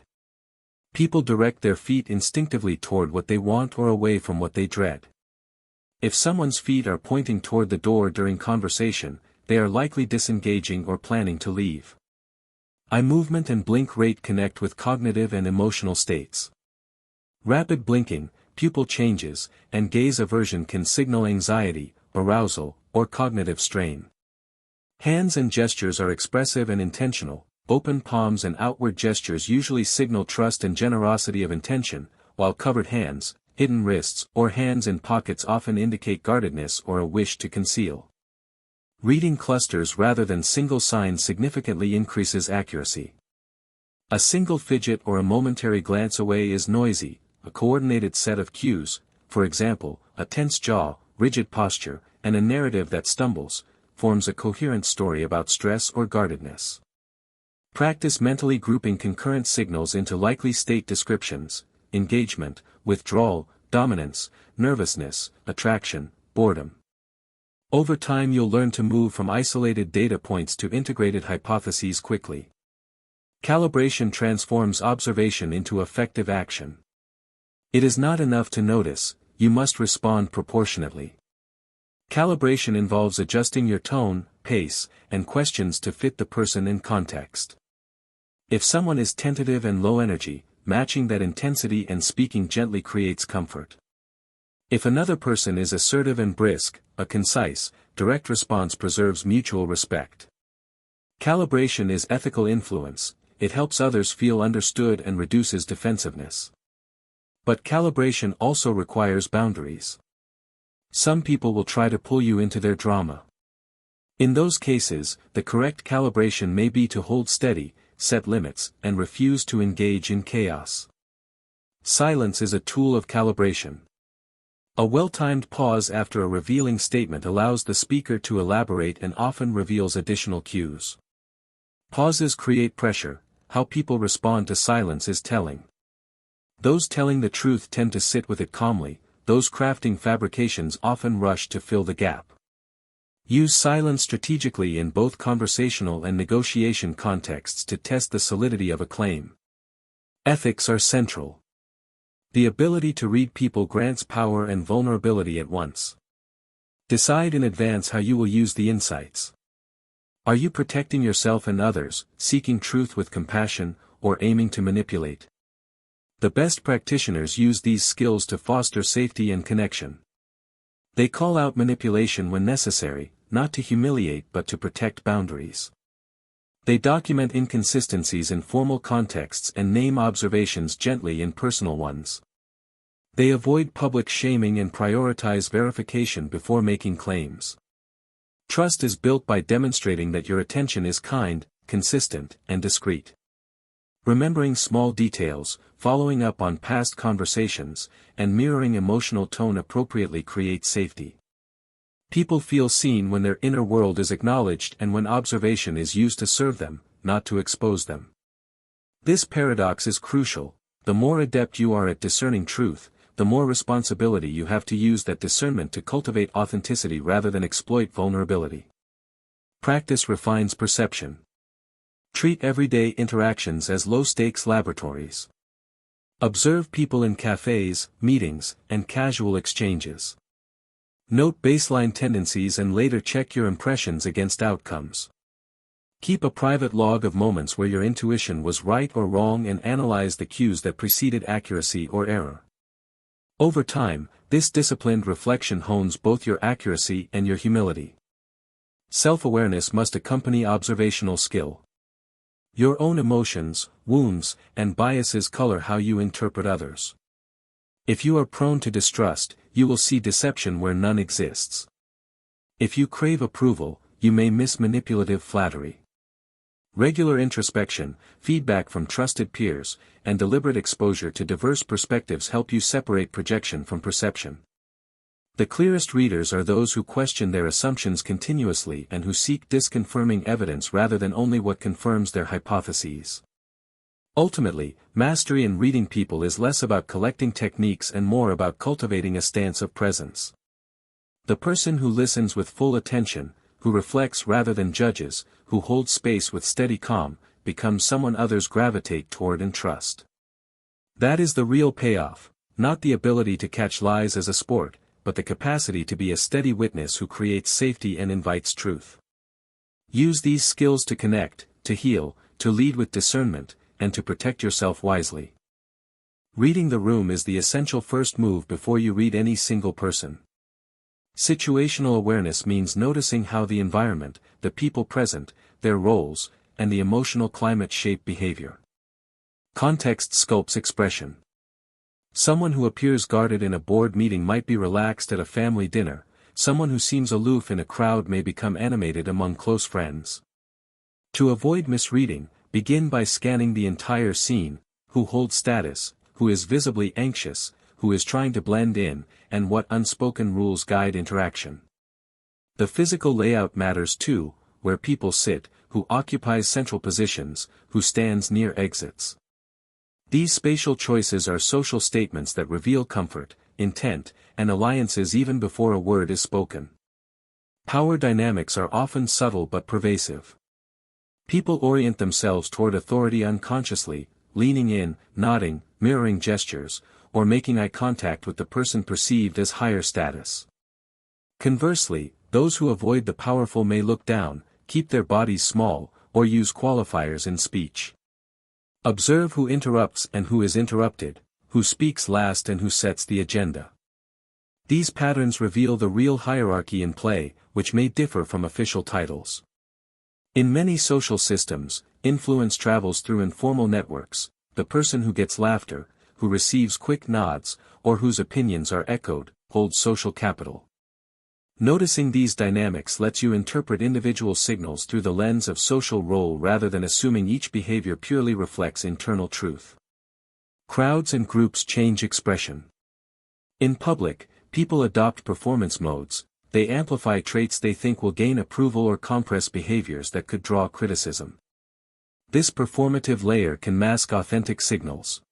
People direct their feet instinctively toward what they want or away from what they dread. If someone's feet are pointing toward the door during conversation, they are likely disengaging or planning to leave. Eye movement and blink rate connect with cognitive and emotional states. Rapid blinking, pupil changes, and gaze aversion can signal anxiety, arousal, or cognitive strain. Hands and gestures are expressive and intentional. Open palms and outward gestures usually signal trust and generosity of intention, while covered hands, hidden wrists, or hands in pockets often indicate guardedness or a wish to conceal. Reading clusters rather than single signs significantly increases accuracy. A single fidget or a momentary glance away is noisy. A coordinated set of cues, for example, a tense jaw, rigid posture, and a narrative that stumbles, forms a coherent story about stress or guardedness. Practice mentally grouping concurrent signals into likely state descriptions: engagement, withdrawal, dominance, nervousness, attraction, boredom. Over time you'll learn to move from isolated data points to integrated hypotheses quickly. Calibration transforms observation into effective action. It is not enough to notice, you must respond proportionately. Calibration involves adjusting your tone, pace, and questions to fit the person and context. If someone is tentative and low energy, matching that intensity and speaking gently creates comfort. If another person is assertive and brisk, a concise, direct response preserves mutual respect. Calibration is ethical influence, it helps others feel understood and reduces defensiveness. But calibration also requires boundaries. Some people will try to pull you into their drama. In those cases, the correct calibration may be to hold steady, set limits, and refuse to engage in chaos. Silence is a tool of calibration. A well-timed pause after a revealing statement allows the speaker to elaborate and often reveals additional cues. Pauses create pressure. How people respond to silence is telling. Those telling the truth tend to sit with it calmly, those crafting fabrications often rush to fill the gap. Use silence strategically in both conversational and negotiation contexts to test the solidity of a claim. Ethics are central. The ability to read people grants power and vulnerability at once. Decide in advance how you will use the insights. Are you protecting yourself and others, seeking truth with compassion, or aiming to manipulate? The best practitioners use these skills to foster safety and connection. They call out manipulation when necessary, not to humiliate but to protect boundaries. They document inconsistencies in formal contexts and name observations gently in personal ones. They avoid public shaming and prioritize verification before making claims. Trust is built by demonstrating that your attention is kind, consistent, and discreet. Remembering small details, following up on past conversations, and mirroring emotional tone appropriately create safety. People feel seen when their inner world is acknowledged and when observation is used to serve them, not to expose them. This paradox is crucial. The more adept you are at discerning truth, the more responsibility you have to use that discernment to cultivate authenticity rather than exploit vulnerability. Practice refines perception. Treat everyday interactions as low-stakes laboratories. Observe people in cafes, meetings, and casual exchanges. Note baseline tendencies and later check your impressions against outcomes. Keep a private log of moments where your intuition was right or wrong and analyze the cues that preceded accuracy or error. Over time, this disciplined reflection hones both your accuracy and your humility. Self-awareness must accompany observational skill. Your own emotions, wounds, and biases color how you interpret others. If you are prone to distrust, you will see deception where none exists. If you crave approval, you may miss manipulative flattery. Regular introspection, feedback from trusted peers, and deliberate exposure to diverse perspectives help you separate projection from perception. The clearest readers are those who question their assumptions continuously and who seek disconfirming evidence rather than only what confirms their hypotheses. Ultimately, mastery in reading people is less about collecting techniques and more about cultivating a stance of presence. The person who listens with full attention, who reflects rather than judges, who holds space with steady calm, becomes someone others gravitate toward and trust. That is the real payoff, not the ability to catch lies as a sport, but the capacity to be a steady witness who creates safety and invites truth. Use these skills to connect, to heal, to lead with discernment, and to protect yourself wisely. Reading the room is the essential first move before you read any single person. Situational awareness means noticing how the environment, the people present, their roles, and the emotional climate shape behavior. Context sculpts expression. Someone who appears guarded in a board meeting might be relaxed at a family dinner, someone who seems aloof in a crowd may become animated among close friends. To avoid misreading, begin by scanning the entire scene: who holds status, who is visibly anxious, who is trying to blend in, and what unspoken rules guide interaction. The physical layout matters too: where people sit, who occupies central positions, who stands near exits. These spatial choices are social statements that reveal comfort, intent, and alliances even before a word is spoken. Power dynamics are often subtle but pervasive. People orient themselves toward authority unconsciously, leaning in, nodding, mirroring gestures, or making eye contact with the person perceived as higher status. Conversely, those who avoid the powerful may look down, keep their bodies small, or use qualifiers in speech. Observe who interrupts and who is interrupted, who speaks last and who sets the agenda. These patterns reveal the real hierarchy in play, which may differ from official titles. In many social systems, influence travels through informal networks: the person who gets laughter, who receives quick nods, or whose opinions are echoed, holds social capital. Noticing these dynamics lets you interpret individual signals through the lens of social role rather than assuming each behavior purely reflects internal truth. Crowds and groups change expression. In public, people adopt performance modes. They amplify traits they think will gain approval or compress behaviors that could draw criticism. This performative layer can mask authentic signals.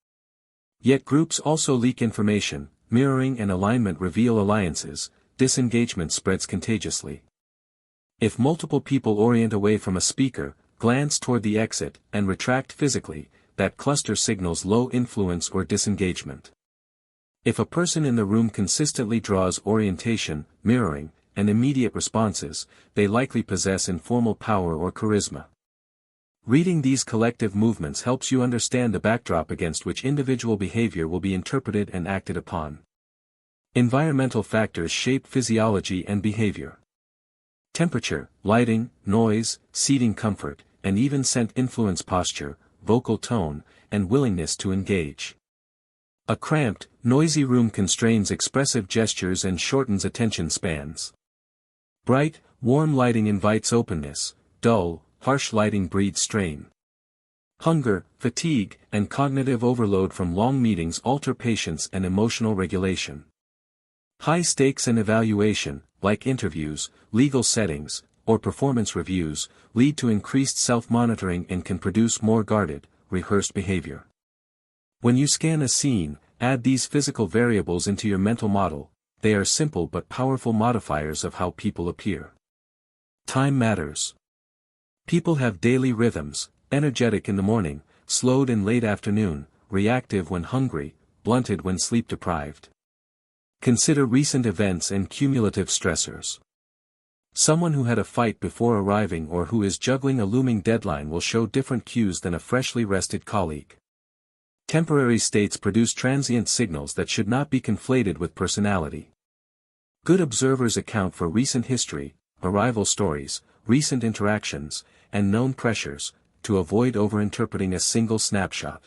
Yet groups also leak information: mirroring and alignment reveal alliances, disengagement spreads contagiously. If multiple people orient away from a speaker, glance toward the exit, and retract physically, that cluster signals low influence or disengagement. If a person in the room consistently draws orientation, mirroring, and immediate responses, they likely possess informal power or charisma. Reading these collective movements helps you understand the backdrop against which individual behavior will be interpreted and acted upon. Environmental factors shape physiology and behavior. Temperature, lighting, noise, seating comfort, and even scent influence posture, vocal tone, and willingness to engage. A cramped, noisy room constrains expressive gestures and shortens attention spans. Bright, warm lighting invites openness, dull, harsh lighting breeds strain. Hunger, fatigue, and cognitive overload from long meetings alter patience and emotional regulation. High stakes and evaluation, like interviews, legal settings, or performance reviews, lead to increased self-monitoring and can produce more guarded, rehearsed behavior. When you scan a scene, add these physical variables into your mental model. They are simple but powerful modifiers of how people appear. Time matters. People have daily rhythms, energetic in the morning, slowed in late afternoon, reactive when hungry, blunted when sleep-deprived. Consider recent events and cumulative stressors. Someone who had a fight before arriving or who is juggling a looming deadline will show different cues than a freshly rested colleague. Temporary states produce transient signals that should not be conflated with personality. Good observers account for recent history, arrival stories, recent interactions, and known pressures, to avoid overinterpreting a single snapshot.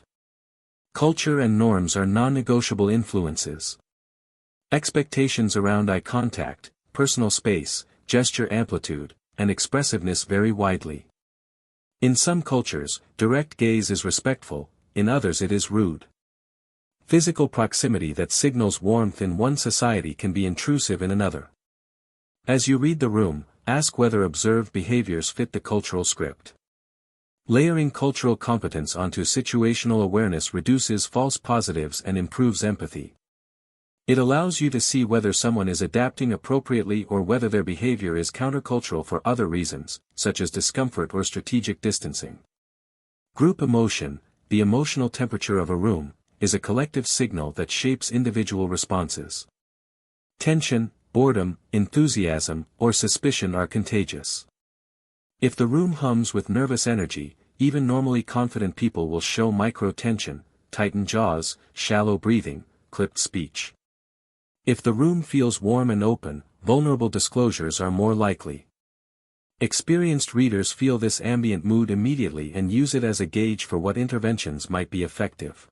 Culture and norms are non-negotiable influences. Expectations around eye contact, personal space, gesture amplitude, and expressiveness vary widely. In some cultures, direct gaze is respectful, in others it is rude. Physical proximity that signals warmth in one society can be intrusive in another. As you read the room, ask whether observed behaviors fit the cultural script. Layering cultural competence onto situational awareness reduces false positives and improves empathy. It allows you to see whether someone is adapting appropriately or whether their behavior is countercultural for other reasons, such as discomfort or strategic distancing. Group emotion, the emotional temperature of a room, is a collective signal that shapes individual responses. Tension, boredom, enthusiasm, or suspicion are contagious. If the room hums with nervous energy, even normally confident people will show micro-tension, tightened jaws, shallow breathing, clipped speech. If the room feels warm and open, vulnerable disclosures are more likely. Experienced readers feel this ambient mood immediately and use it as a gauge for what interventions might be effective.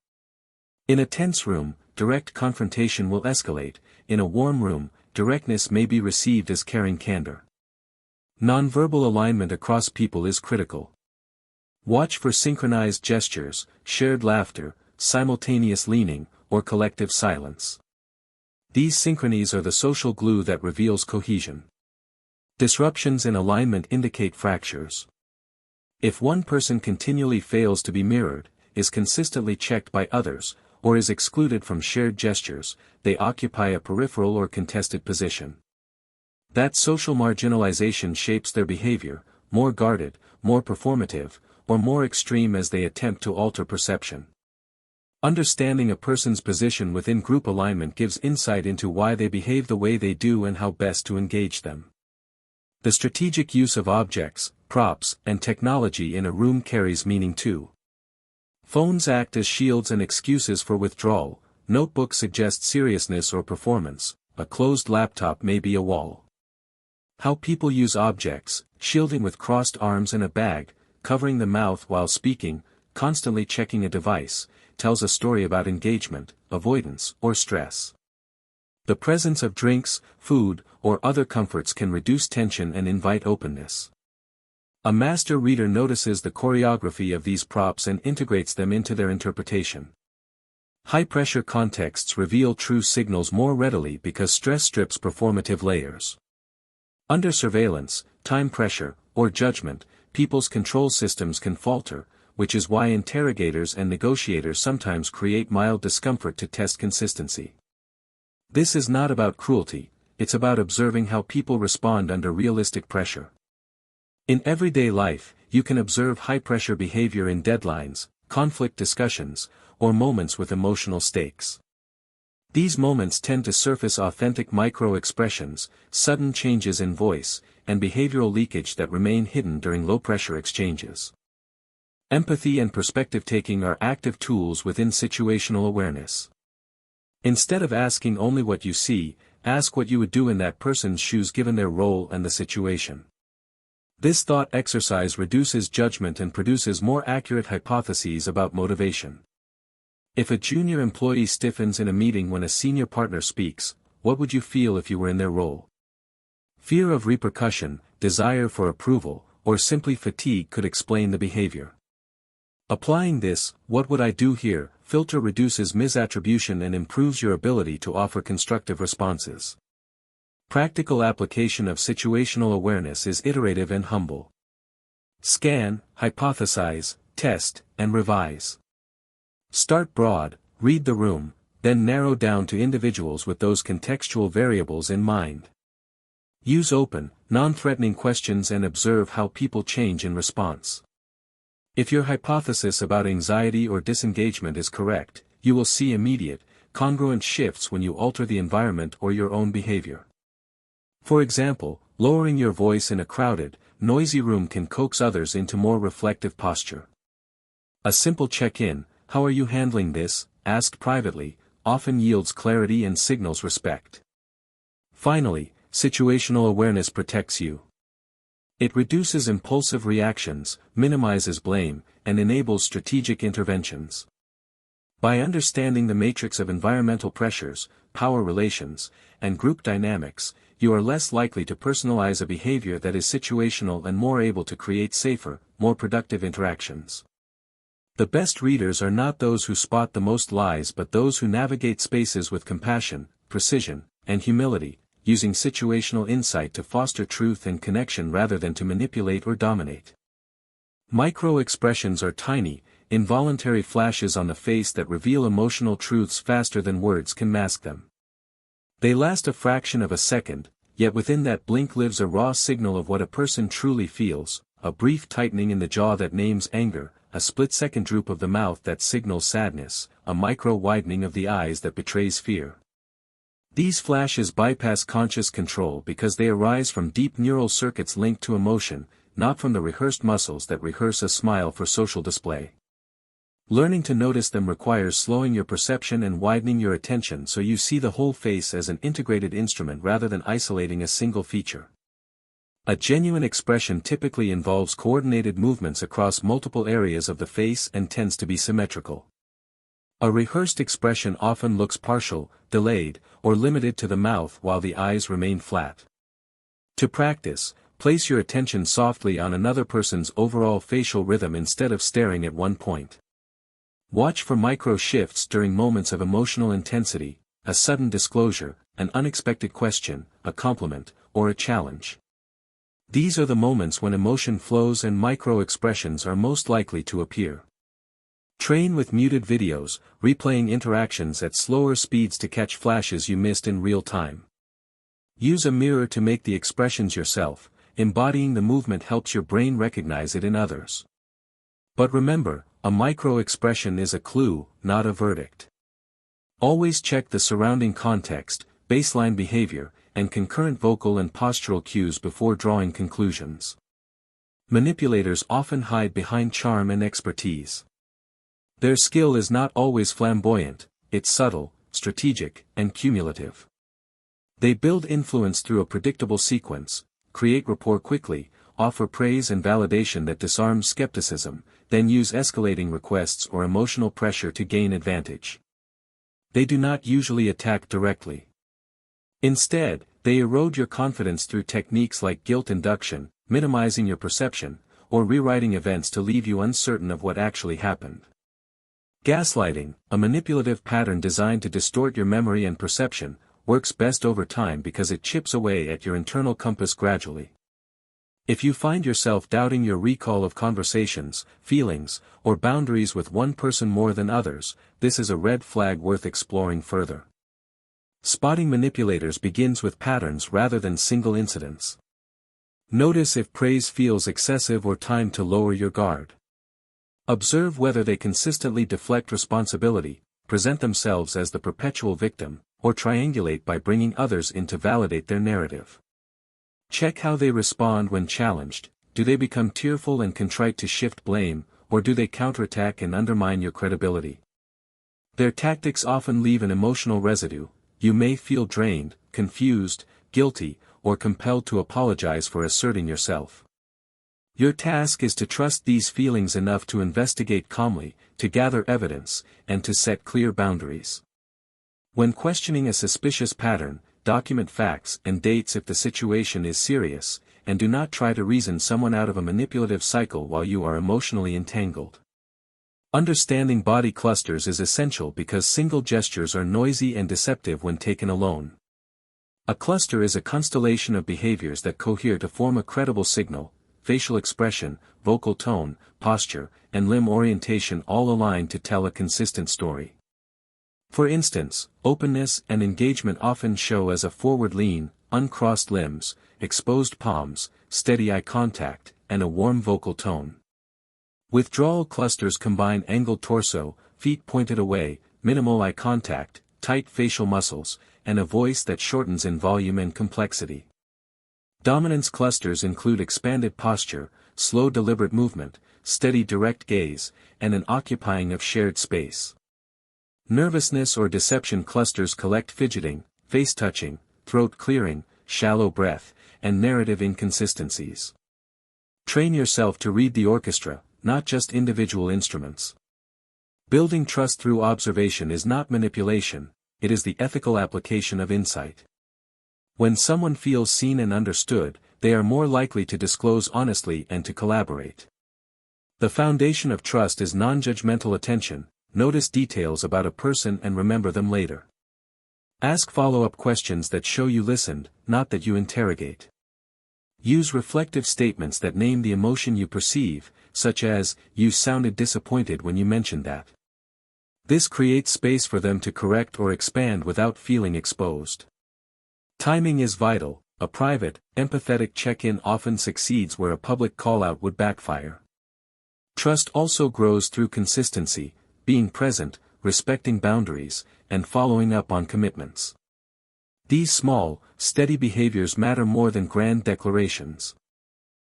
In a tense room, direct confrontation will escalate. In a warm room, directness may be received as caring candor. Nonverbal alignment across people is critical. Watch for synchronized gestures, shared laughter, simultaneous leaning, or collective silence. These synchronies are the social glue that reveals cohesion. Disruptions in alignment indicate fractures. If one person continually fails to be mirrored, is consistently checked by others, or is excluded from shared gestures, they occupy a peripheral or contested position. That social marginalization shapes their behavior, more guarded, more performative, or more extreme as they attempt to alter perception. Understanding a person's position within group alignment gives insight into why they behave the way they do and how best to engage them. The strategic use of objects, props, and technology in a room carries meaning too. Phones act as shields and excuses for withdrawal, notebooks suggest seriousness or performance, a closed laptop may be a wall. How people use objects, shielding with crossed arms and a bag, covering the mouth while speaking, constantly checking a device, tells a story about engagement, avoidance, or stress. The presence of drinks, food, or other comforts can reduce tension and invite openness. A master reader notices the choreography of these props and integrates them into their interpretation. High-pressure contexts reveal true signals more readily because stress strips performative layers. Under surveillance, time pressure, or judgment, people's control systems can falter, which is why interrogators and negotiators sometimes create mild discomfort to test consistency. This is not about cruelty, it's about observing how people respond under realistic pressure. In everyday life, you can observe high-pressure behavior in deadlines, conflict discussions, or moments with emotional stakes. These moments tend to surface authentic micro-expressions, sudden changes in voice, and behavioral leakage that remain hidden during low-pressure exchanges. Empathy and perspective-taking are active tools within situational awareness. Instead of asking only what you see, ask what you would do in that person's shoes given their role and the situation. This thought exercise reduces judgment and produces more accurate hypotheses about motivation. If a junior employee stiffens in a meeting when a senior partner speaks, what would you feel if you were in their role? Fear of repercussion, desire for approval, or simply fatigue could explain the behavior. Applying this, "what would I do here?" filter reduces misattribution and improves your ability to offer constructive responses. Practical application of situational awareness is iterative and humble. Scan, hypothesize, test, and revise. Start broad, read the room, then narrow down to individuals with those contextual variables in mind. Use open, non-threatening questions and observe how people change in response. If your hypothesis about anxiety or disengagement is correct, you will see immediate, congruent shifts when you alter the environment or your own behavior. For example, lowering your voice in a crowded, noisy room can coax others into more reflective posture. A simple check-in, "How are you handling this?" asked privately, often yields clarity and signals respect. Finally, situational awareness protects you. It reduces impulsive reactions, minimizes blame, and enables strategic interventions. By understanding the matrix of environmental pressures, power relations, and group dynamics, you are less likely to personalize a behavior that is situational and more able to create safer, more productive interactions. The best readers are not those who spot the most lies but those who navigate spaces with compassion, precision, and humility, using situational insight to foster truth and connection rather than to manipulate or dominate. Micro-expressions are tiny, involuntary flashes on the face that reveal emotional truths faster than words can mask them. They last a fraction of a second, yet within that blink lives a raw signal of what a person truly feels, a brief tightening in the jaw that names anger, a split-second droop of the mouth that signals sadness, a micro-widening of the eyes that betrays fear. These flashes bypass conscious control because they arise from deep neural circuits linked to emotion, not from the rehearsed muscles that rehearse a smile for social display. Learning to notice them requires slowing your perception and widening your attention so you see the whole face as an integrated instrument rather than isolating a single feature. A genuine expression typically involves coordinated movements across multiple areas of the face and tends to be symmetrical. A rehearsed expression often looks partial, delayed, or limited to the mouth while the eyes remain flat. To practice, place your attention softly on another person's overall facial rhythm instead of staring at one point. Watch for micro shifts during moments of emotional intensity, a sudden disclosure, an unexpected question, a compliment, or a challenge. These are the moments when emotion flows and micro-expressions are most likely to appear. Train with muted videos, replaying interactions at slower speeds to catch flashes you missed in real time. Use a mirror to make the expressions yourself, embodying the movement helps your brain recognize it in others. But remember, a micro-expression is a clue, not a verdict. Always check the surrounding context, baseline behavior, and concurrent vocal and postural cues before drawing conclusions. Manipulators often hide behind charm and expertise. Their skill is not always flamboyant, it's subtle, strategic, and cumulative. They build influence through a predictable sequence, create rapport quickly, offer praise and validation that disarms skepticism, then use escalating requests or emotional pressure to gain advantage. They do not usually attack directly. Instead, they erode your confidence through techniques like guilt induction, minimizing your perception, or rewriting events to leave you uncertain of what actually happened. Gaslighting, a manipulative pattern designed to distort your memory and perception, works best over time because it chips away at your internal compass gradually. If you find yourself doubting your recall of conversations, feelings, or boundaries with one person more than others, this is a red flag worth exploring further. Spotting manipulators begins with patterns rather than single incidents. Notice if praise feels excessive or time to lower your guard. Observe whether they consistently deflect responsibility, present themselves as the perpetual victim, or triangulate by bringing others in to validate their narrative. Check how they respond when challenged. Do they become tearful and contrite to shift blame, or do they counterattack and undermine your credibility? Their tactics often leave an emotional residue. You may feel drained, confused, guilty, or compelled to apologize for asserting yourself. Your task is to trust these feelings enough to investigate calmly, to gather evidence, and to set clear boundaries. When questioning a suspicious pattern, document facts and dates if the situation is serious, and do not try to reason someone out of a manipulative cycle while you are emotionally entangled. Understanding body clusters is essential because single gestures are noisy and deceptive when taken alone. A cluster is a constellation of behaviors that cohere to form a credible signal, facial expression, vocal tone, posture, and limb orientation all align to tell a consistent story. For instance, openness and engagement often show as a forward lean, uncrossed limbs, exposed palms, steady eye contact, and a warm vocal tone. Withdrawal clusters combine angled torso, feet pointed away, minimal eye contact, tight facial muscles, and a voice that shortens in volume and complexity. Dominance clusters include expanded posture, slow deliberate movement, steady direct gaze, and an occupying of shared space. Nervousness or deception clusters collect fidgeting, face touching, throat clearing, shallow breath, and narrative inconsistencies. Train yourself to read the orchestra, not just individual instruments. Building trust through observation is not manipulation, it is the ethical application of insight. When someone feels seen and understood, they are more likely to disclose honestly and to collaborate. The foundation of trust is non-judgmental attention. Notice details about a person and remember them later. Ask follow-up questions that show you listened, not that you interrogate. Use reflective statements that name the emotion you perceive, such as, "You sounded disappointed when you mentioned that." This creates space for them to correct or expand without feeling exposed. Timing is vital. A private, empathetic check-in often succeeds where a public call-out would backfire. Trust also grows through consistency, being present, respecting boundaries, and following up on commitments. These small, steady behaviors matter more than grand declarations.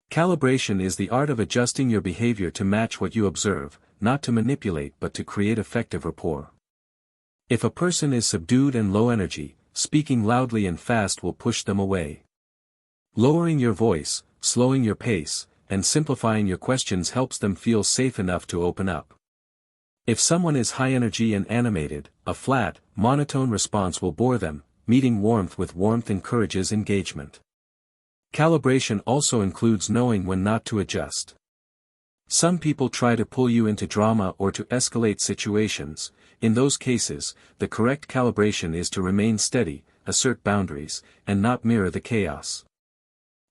Calibration is the art of adjusting your behavior to match what you observe, not to manipulate but to create effective rapport. If a person is subdued and low energy, speaking loudly and fast will push them away. Lowering your voice, slowing your pace, and simplifying your questions helps them feel safe enough to open up. If someone is high energy and animated, a flat, monotone response will bore them. Meeting warmth with warmth encourages engagement. Calibration also includes knowing when not to adjust. Some people try to pull you into drama or to escalate situations. In those cases, the correct calibration is to remain steady, assert boundaries, and not mirror the chaos.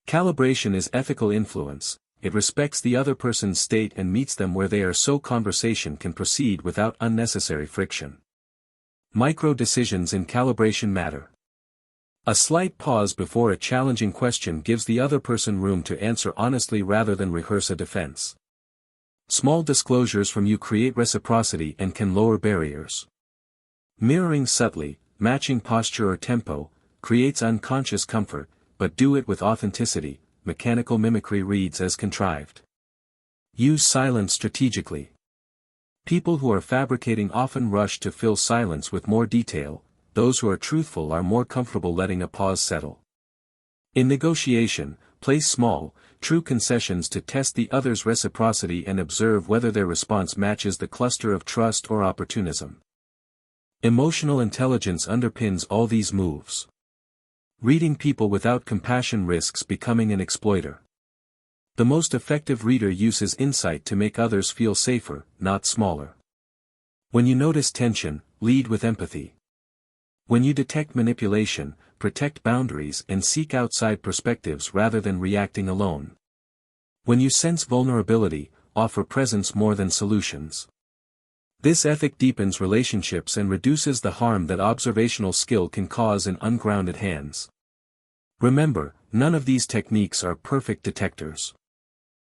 Calibration is ethical influence. It respects the other person's state and meets them where they are so conversation can proceed without unnecessary friction. Micro-decisions in calibration matter. A slight pause before a challenging question gives the other person room to answer honestly rather than rehearse a defense. Small disclosures from you create reciprocity and can lower barriers. Mirroring subtly, matching posture or tempo, creates unconscious comfort, but do it with authenticity. Mechanical mimicry reads as contrived. Use silence strategically. People who are fabricating often rush to fill silence with more detail. Those who are truthful are more comfortable letting a pause settle. In negotiation, place small, true concessions to test the other's reciprocity and observe whether their response matches the cluster of trust or opportunism. Emotional intelligence underpins all these moves. Reading people without compassion risks becoming an exploiter. The most effective reader uses insight to make others feel safer, not smaller. When you notice tension, lead with empathy. When you detect manipulation, protect boundaries and seek outside perspectives rather than reacting alone. When you sense vulnerability, offer presence more than solutions. This ethic deepens relationships and reduces the harm that observational skill can cause in ungrounded hands. Remember, none of these techniques are perfect detectors.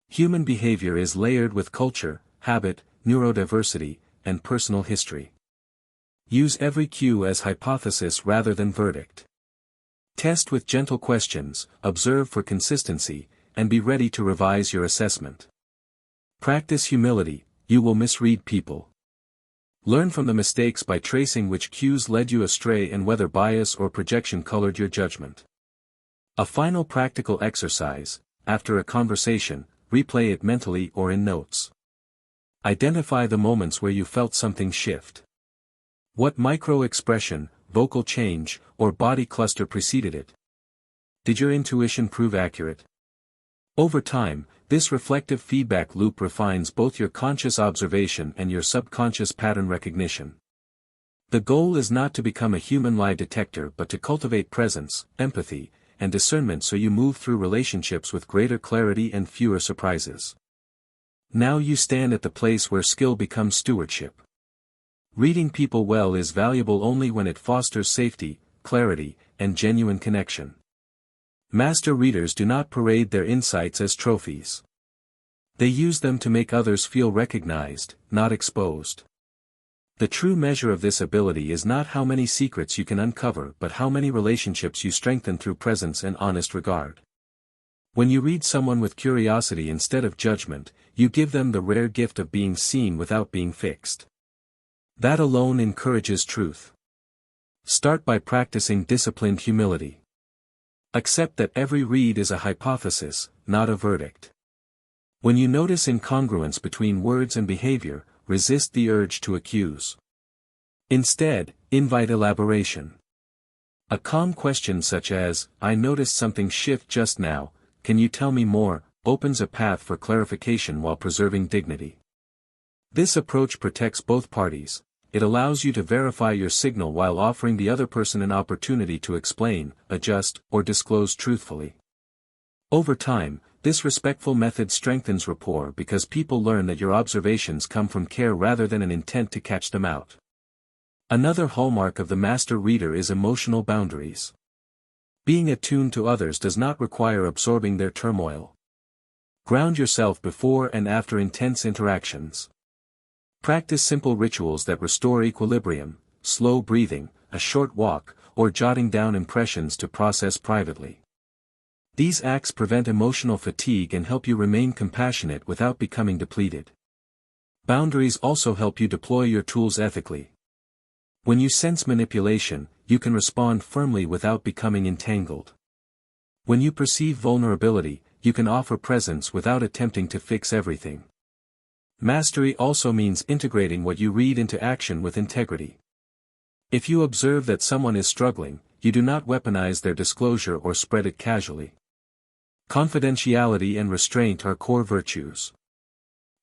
Human behavior is layered with culture, habit, neurodiversity, and personal history. Use every cue as hypothesis rather than verdict. Test with gentle questions, observe for consistency, and be ready to revise your assessment. Practice humility, you will misread people. Learn from the mistakes by tracing which cues led you astray and whether bias or projection colored your judgment. A final practical exercise: after a conversation, replay it mentally or in notes. Identify the moments where you felt something shift. What micro-expression, vocal change, or body cluster preceded it? Did your intuition prove accurate? Over time, this reflective feedback loop refines both your conscious observation and your subconscious pattern recognition. The goal is not to become a human lie detector but to cultivate presence, empathy, and discernment so you move through relationships with greater clarity and fewer surprises. Now you stand at the place where skill becomes stewardship. Reading people well is valuable only when it fosters safety, clarity, and genuine connection. Master readers do not parade their insights as trophies. They use them to make others feel recognized, not exposed. The true measure of this ability is not how many secrets you can uncover but how many relationships you strengthen through presence and honest regard. When you read someone with curiosity instead of judgment, you give them the rare gift of being seen without being fixed. That alone encourages truth. Start by practicing disciplined humility. Accept that every read is a hypothesis, not a verdict. When you notice incongruence between words and behavior, resist the urge to accuse. Instead, invite elaboration. A calm question such as, "I noticed something shift just now, can you tell me more?" opens a path for clarification while preserving dignity. This approach protects both parties. It allows you to verify your signal while offering the other person an opportunity to explain, adjust, or disclose truthfully. Over time, this respectful method strengthens rapport because people learn that your observations come from care rather than an intent to catch them out. Another hallmark of the master reader is emotional boundaries. Being attuned to others does not require absorbing their turmoil. Ground yourself before and after intense interactions. Practice simple rituals that restore equilibrium, slow breathing, a short walk, or jotting down impressions to process privately. These acts prevent emotional fatigue and help you remain compassionate without becoming depleted. Boundaries also help you deploy your tools ethically. When you sense manipulation, you can respond firmly without becoming entangled. When you perceive vulnerability, you can offer presence without attempting to fix everything. Mastery also means integrating what you read into action with integrity. If you observe that someone is struggling, you do not weaponize their disclosure or spread it casually. Confidentiality and restraint are core virtues.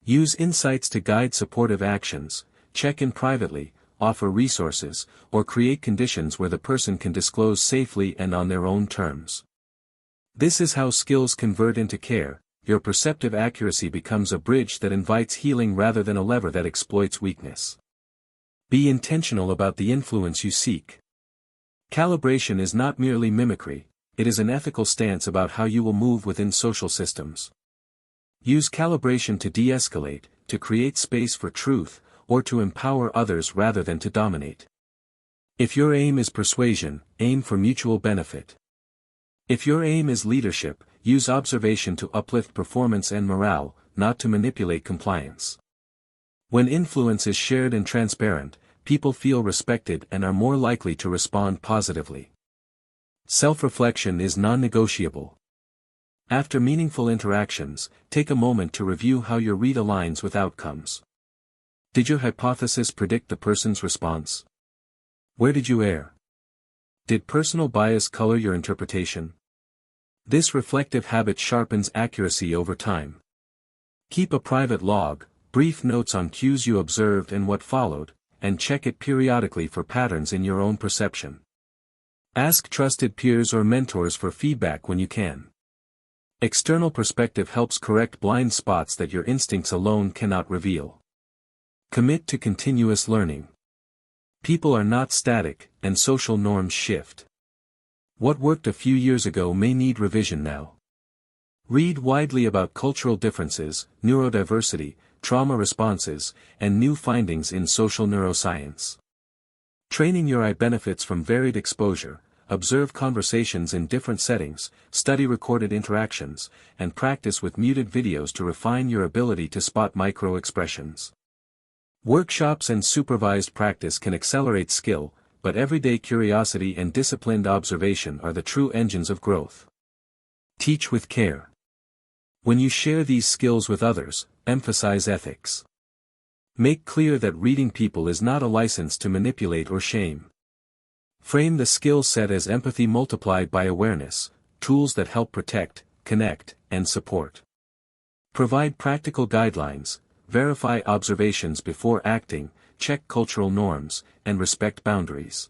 Use insights to guide supportive actions, check in privately, offer resources, or create conditions where the person can disclose safely and on their own terms. This is how skills convert into care. Your perceptive accuracy becomes a bridge that invites healing rather than a lever that exploits weakness. Be intentional about the influence you seek. Calibration is not merely mimicry, it is an ethical stance about how you will move within social systems. Use calibration to de-escalate, to create space for truth, or to empower others rather than to dominate. If your aim is persuasion, aim for mutual benefit. If your aim is leadership, use observation to uplift performance and morale, not to manipulate compliance. When influence is shared and transparent, people feel respected and are more likely to respond positively. Self-reflection is non-negotiable. After meaningful interactions, take a moment to review how your read aligns with outcomes. Did your hypothesis predict the person's response? Where did you err? Did personal bias color your interpretation? This reflective habit sharpens accuracy over time. Keep a private log, brief notes on cues you observed and what followed, and check it periodically for patterns in your own perception. Ask trusted peers or mentors for feedback when you can. External perspective helps correct blind spots that your instincts alone cannot reveal. Commit to continuous learning. People are not static, and social norms shift. What worked a few years ago may need revision now. Read widely about cultural differences, neurodiversity, trauma responses, and new findings in social neuroscience. Training your eye benefits from varied exposure. Observe conversations in different settings, study recorded interactions, and practice with muted videos to refine your ability to spot micro-expressions. Workshops and supervised practice can accelerate skill, but everyday curiosity and disciplined observation are the true engines of growth. Teach with care. When you share these skills with others, emphasize ethics. Make clear that reading people is not a license to manipulate or shame. Frame the skill set as empathy multiplied by awareness, tools that help protect, connect, and support. Provide practical guidelines, verify observations before acting, check cultural norms, and respect boundaries.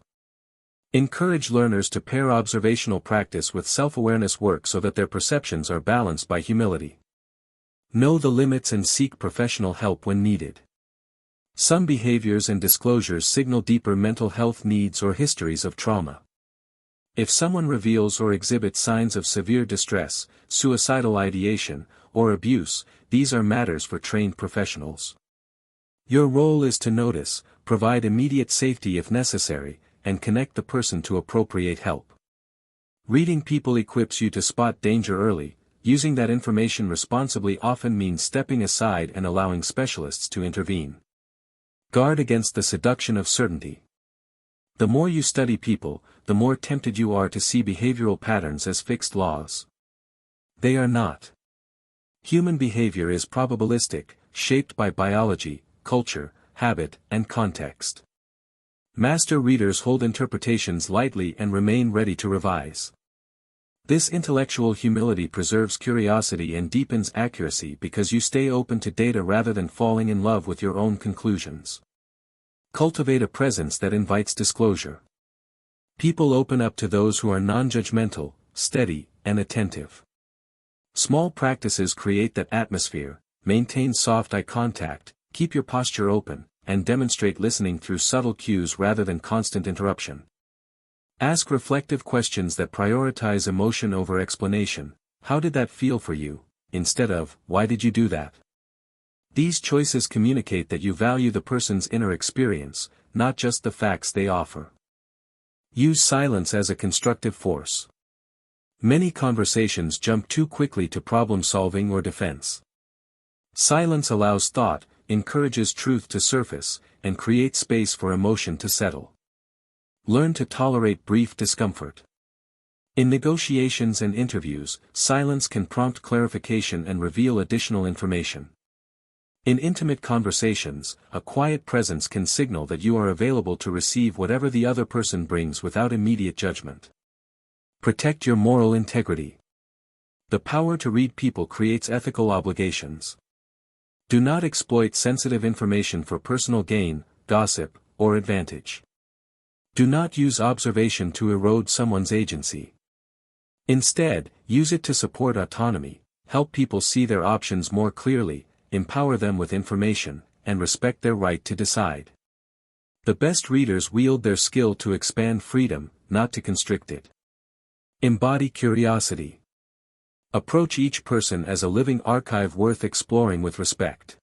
Encourage learners to pair observational practice with self-awareness work so that their perceptions are balanced by humility. Know the limits and seek professional help when needed. Some behaviors and disclosures signal deeper mental health needs or histories of trauma. If someone reveals or exhibits signs of severe distress, suicidal ideation, or abuse, these are matters for trained professionals. Your role is to notice, provide immediate safety if necessary, and connect the person to appropriate help. Reading people equips you to spot danger early. Using that information responsibly often means stepping aside and allowing specialists to intervene. Guard against the seduction of certainty. The more you study people, the more tempted you are to see behavioral patterns as fixed laws. They are not. Human behavior is probabilistic, shaped by biology, culture, habit, and context. Master readers hold interpretations lightly and remain ready to revise. This intellectual humility preserves curiosity and deepens accuracy because you stay open to data rather than falling in love with your own conclusions. Cultivate a presence that invites disclosure. People open up to those who are non-judgmental, steady, and attentive. Small practices create that atmosphere. Maintain soft eye contact, keep your posture open, and demonstrate listening through subtle cues rather than constant interruption. Ask reflective questions that prioritize emotion over explanation. How did that feel for you? Instead of, why did you do that? These choices communicate that you value the person's inner experience, not just the facts they offer. Use silence as a constructive force. Many conversations jump too quickly to problem-solving or defense. Silence allows thought, encourages truth to surface, and creates space for emotion to settle. Learn to tolerate brief discomfort. In negotiations and interviews, silence can prompt clarification and reveal additional information. In intimate conversations, a quiet presence can signal that you are available to receive whatever the other person brings without immediate judgment. Protect your moral integrity. The power to read people creates ethical obligations. Do not exploit sensitive information for personal gain, gossip, or advantage. Do not use observation to erode someone's agency. Instead, use it to support autonomy, help people see their options more clearly, empower them with information, and respect their right to decide. The best readers wield their skill to expand freedom, not to constrict it. Embody curiosity. Approach each person as a living archive worth exploring with respect.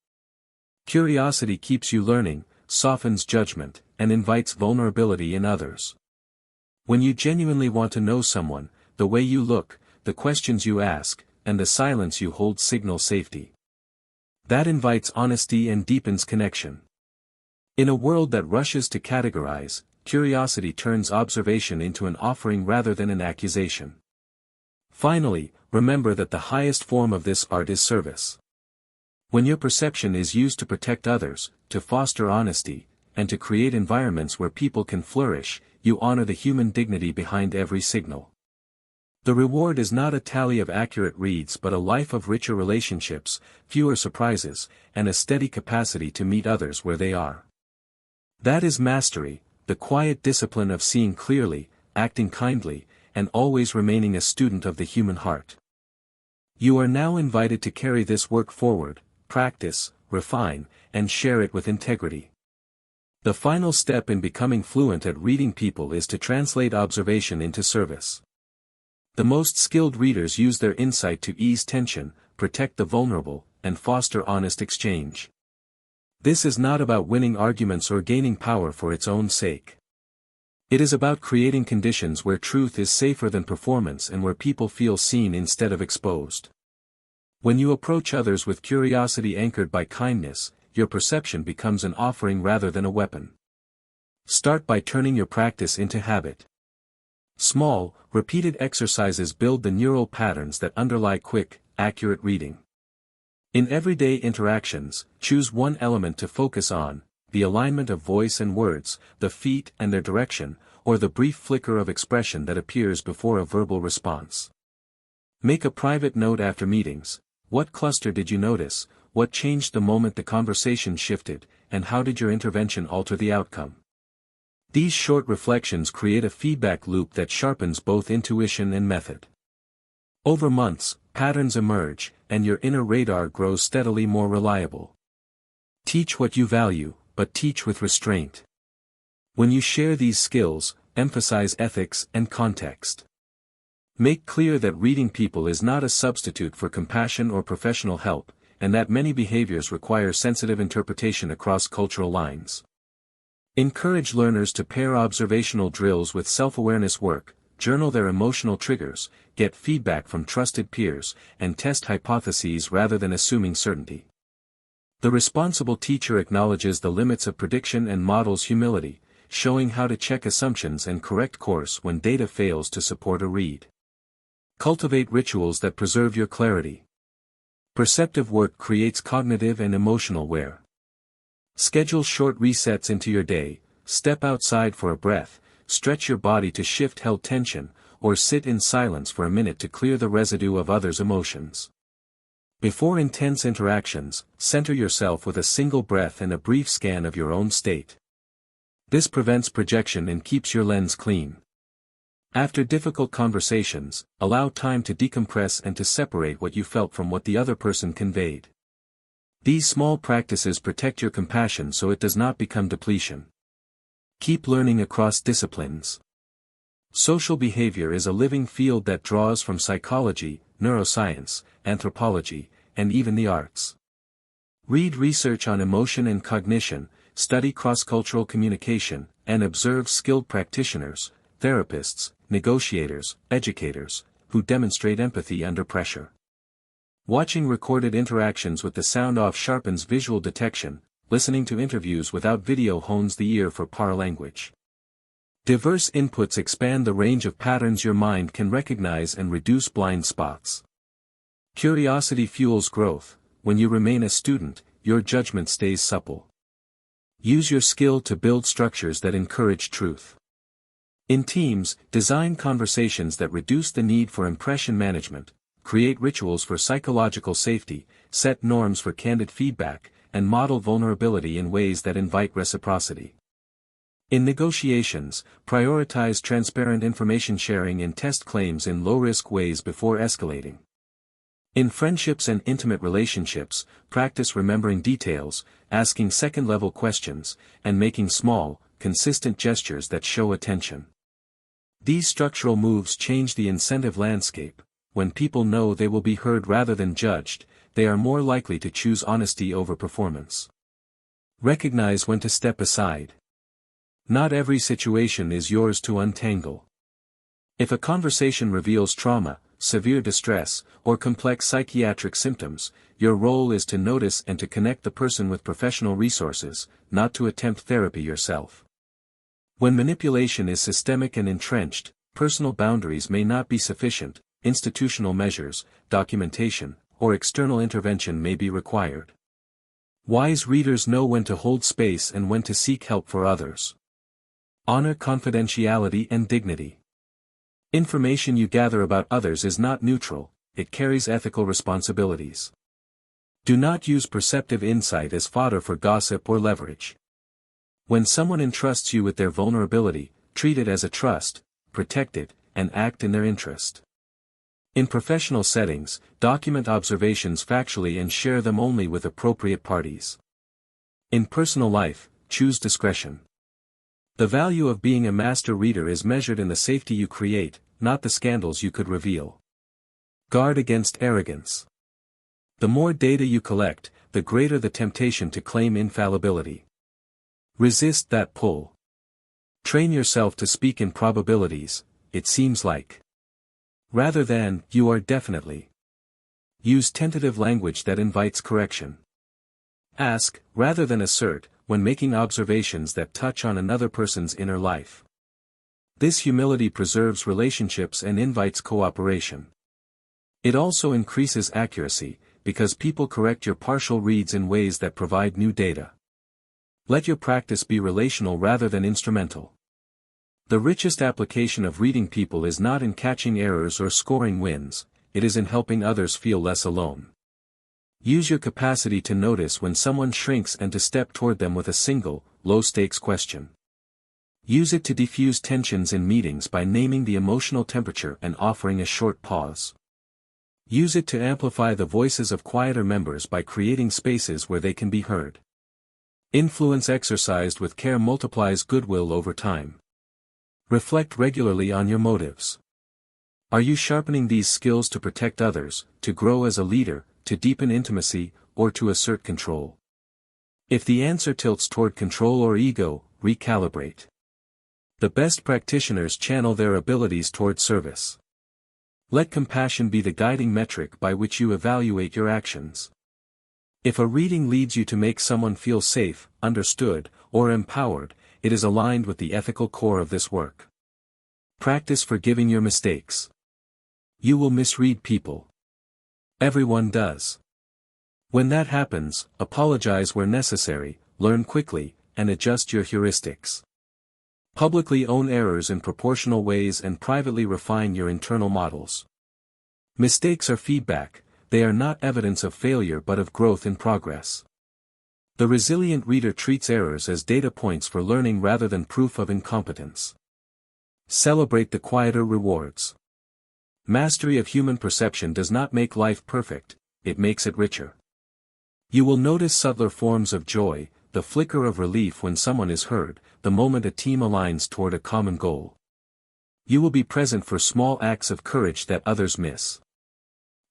Curiosity keeps you learning, softens judgment, and invites vulnerability in others. When you genuinely want to know someone, the way you look, the questions you ask, and the silence you hold signal safety. That invites honesty and deepens connection. In a world that rushes to categorize, curiosity turns observation into an offering rather than an accusation. Finally, remember that the highest form of this art is service. When your perception is used to protect others, to foster honesty, and to create environments where people can flourish, you honor the human dignity behind every signal. The reward is not a tally of accurate reads but a life of richer relationships, fewer surprises, and a steady capacity to meet others where they are. That is mastery, the quiet discipline of seeing clearly, acting kindly, and always remaining a student of the human heart. You are now invited to carry this work forward, practice, refine, and share it with integrity. The final step in becoming fluent at reading people is to translate observation into service. The most skilled readers use their insight to ease tension, protect the vulnerable, and foster honest exchange. This is not about winning arguments or gaining power for its own sake. It is about creating conditions where truth is safer than performance and where people feel seen instead of exposed. When you approach others with curiosity anchored by kindness, your perception becomes an offering rather than a weapon. Start by turning your practice into habit. Small, repeated exercises build the neural patterns that underlie quick, accurate reading. In everyday interactions, choose one element to focus on: the alignment of voice and words, the feet and their direction, or the brief flicker of expression that appears before a verbal response. Make a private note after meetings. What cluster did you notice? What changed the moment the conversation shifted, and how did your intervention alter the outcome? These short reflections create a feedback loop that sharpens both intuition and method. Over months, patterns emerge, and your inner radar grows steadily more reliable. Teach what you value, but teach with restraint. When you share these skills, emphasize ethics and context. Make clear that reading people is not a substitute for compassion or professional help, and that many behaviors require sensitive interpretation across cultural lines. Encourage learners to pair observational drills with self-awareness work, journal their emotional triggers, get feedback from trusted peers, and test hypotheses rather than assuming certainty. The responsible teacher acknowledges the limits of prediction and models humility, showing how to check assumptions and correct course when data fails to support a read. Cultivate rituals that preserve your clarity. Perceptive work creates cognitive and emotional wear. Schedule short resets into your day, step outside for a breath, stretch your body to shift held tension, or sit in silence for a minute to clear the residue of others' emotions. Before intense interactions, center yourself with a single breath and a brief scan of your own state. This prevents projection and keeps your lens clean. After difficult conversations, allow time to decompress and to separate what you felt from what the other person conveyed. These small practices protect your compassion so it does not become depletion. Keep learning across disciplines. Social behavior is a living field that draws from psychology, neuroscience, anthropology, and even the arts. Read research on emotion and cognition, study cross-cultural communication, and observe skilled practitioners, therapists, negotiators, educators, who demonstrate empathy under pressure. Watching recorded interactions with the sound off sharpens visual detection, listening to interviews without video hones the ear for paralanguage. Diverse inputs expand the range of patterns your mind can recognize and reduce blind spots. Curiosity fuels growth. When you remain a student, your judgment stays supple. Use your skill to build structures that encourage truth. In teams, design conversations that reduce the need for impression management, create rituals for psychological safety, set norms for candid feedback, and model vulnerability in ways that invite reciprocity. In negotiations, prioritize transparent information sharing and test claims in low-risk ways before escalating. In friendships and intimate relationships, practice remembering details, asking second-level questions, and making small, consistent gestures that show attention. These structural moves change the incentive landscape. When people know they will be heard rather than judged, they are more likely to choose honesty over performance. Recognize when to step aside. Not every situation is yours to untangle. If a conversation reveals trauma, severe distress, or complex psychiatric symptoms, your role is to notice and to connect the person with professional resources, not to attempt therapy yourself. When manipulation is systemic and entrenched, personal boundaries may not be sufficient, institutional measures, documentation, or external intervention may be required. Wise readers know when to hold space and when to seek help for others. Honor confidentiality and dignity. Information you gather about others is not neutral, it carries ethical responsibilities. Do not use perceptive insight as fodder for gossip or leverage. When someone entrusts you with their vulnerability, treat it as a trust, protect it, and act in their interest. In professional settings, document observations factually and share them only with appropriate parties. In personal life, choose discretion. The value of being a master reader is measured in the safety you create, not the scandals you could reveal. Guard against arrogance. The more data you collect, the greater the temptation to claim infallibility. Resist that pull. Train yourself to speak in probabilities, it seems like. Rather than, you are definitely. Use tentative language that invites correction. Ask, rather than assert, when making observations that touch on another person's inner life. This humility preserves relationships and invites cooperation. It also increases accuracy, because people correct your partial reads in ways that provide new data. Let your practice be relational rather than instrumental. The richest application of reading people is not in catching errors or scoring wins, it is in helping others feel less alone. Use your capacity to notice when someone shrinks and to step toward them with a single, low-stakes question. Use it to diffuse tensions in meetings by naming the emotional temperature and offering a short pause. Use it to amplify the voices of quieter members by creating spaces where they can be heard. Influence exercised with care multiplies goodwill over time. Reflect regularly on your motives. Are you sharpening these skills to protect others, to grow as a leader, to deepen intimacy, or to assert control? If the answer tilts toward control or ego, recalibrate. The best practitioners channel their abilities toward service. Let compassion be the guiding metric by which you evaluate your actions. If a reading leads you to make someone feel safe, understood, or empowered, it is aligned with the ethical core of this work. Practice forgiving your mistakes. You will misread people. Everyone does. When that happens, apologize where necessary, learn quickly, and adjust your heuristics. Publicly own errors in proportional ways and privately refine your internal models. Mistakes are feedback, they are not evidence of failure but of growth in progress. The resilient reader treats errors as data points for learning rather than proof of incompetence. Celebrate the quieter rewards. Mastery of human perception does not make life perfect, it makes it richer. You will notice subtler forms of joy, the flicker of relief when someone is heard, the moment a team aligns toward a common goal. You will be present for small acts of courage that others miss.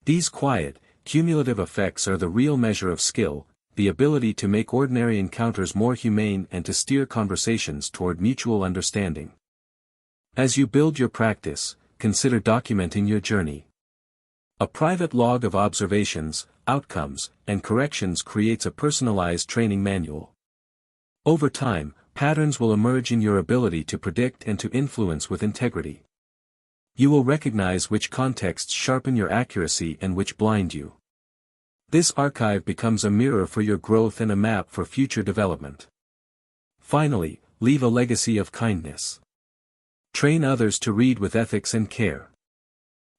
These quiet, cumulative effects are the real measure of skill, the ability to make ordinary encounters more humane and to steer conversations toward mutual understanding. As you build your practice, consider documenting your journey. A private log of observations, outcomes, and corrections creates a personalized training manual. Over time, patterns will emerge in your ability to predict and to influence with integrity. You will recognize which contexts sharpen your accuracy and which blind you. This archive becomes a mirror for your growth and a map for future development. Finally, leave a legacy of kindness. Train others to read with ethics and care.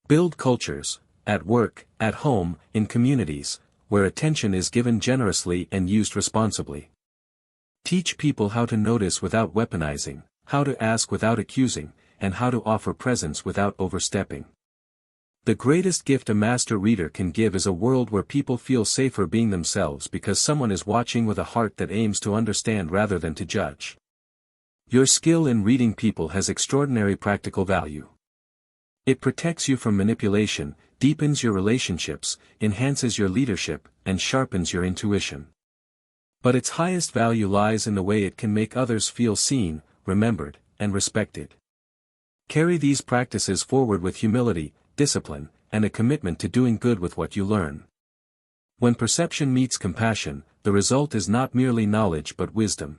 Build cultures, at work, at home, in communities, where attention is given generously and used responsibly. Teach people how to notice without weaponizing, how to ask without accusing, and how to offer presence without overstepping. The greatest gift a master reader can give is a world where people feel safer being themselves because someone is watching with a heart that aims to understand rather than to judge. Your skill in reading people has extraordinary practical value. It protects you from manipulation, deepens your relationships, enhances your leadership, and sharpens your intuition. But its highest value lies in the way it can make others feel seen, remembered, and respected. Carry these practices forward with humility, discipline, and a commitment to doing good with what you learn. When perception meets compassion, the result is not merely knowledge but wisdom.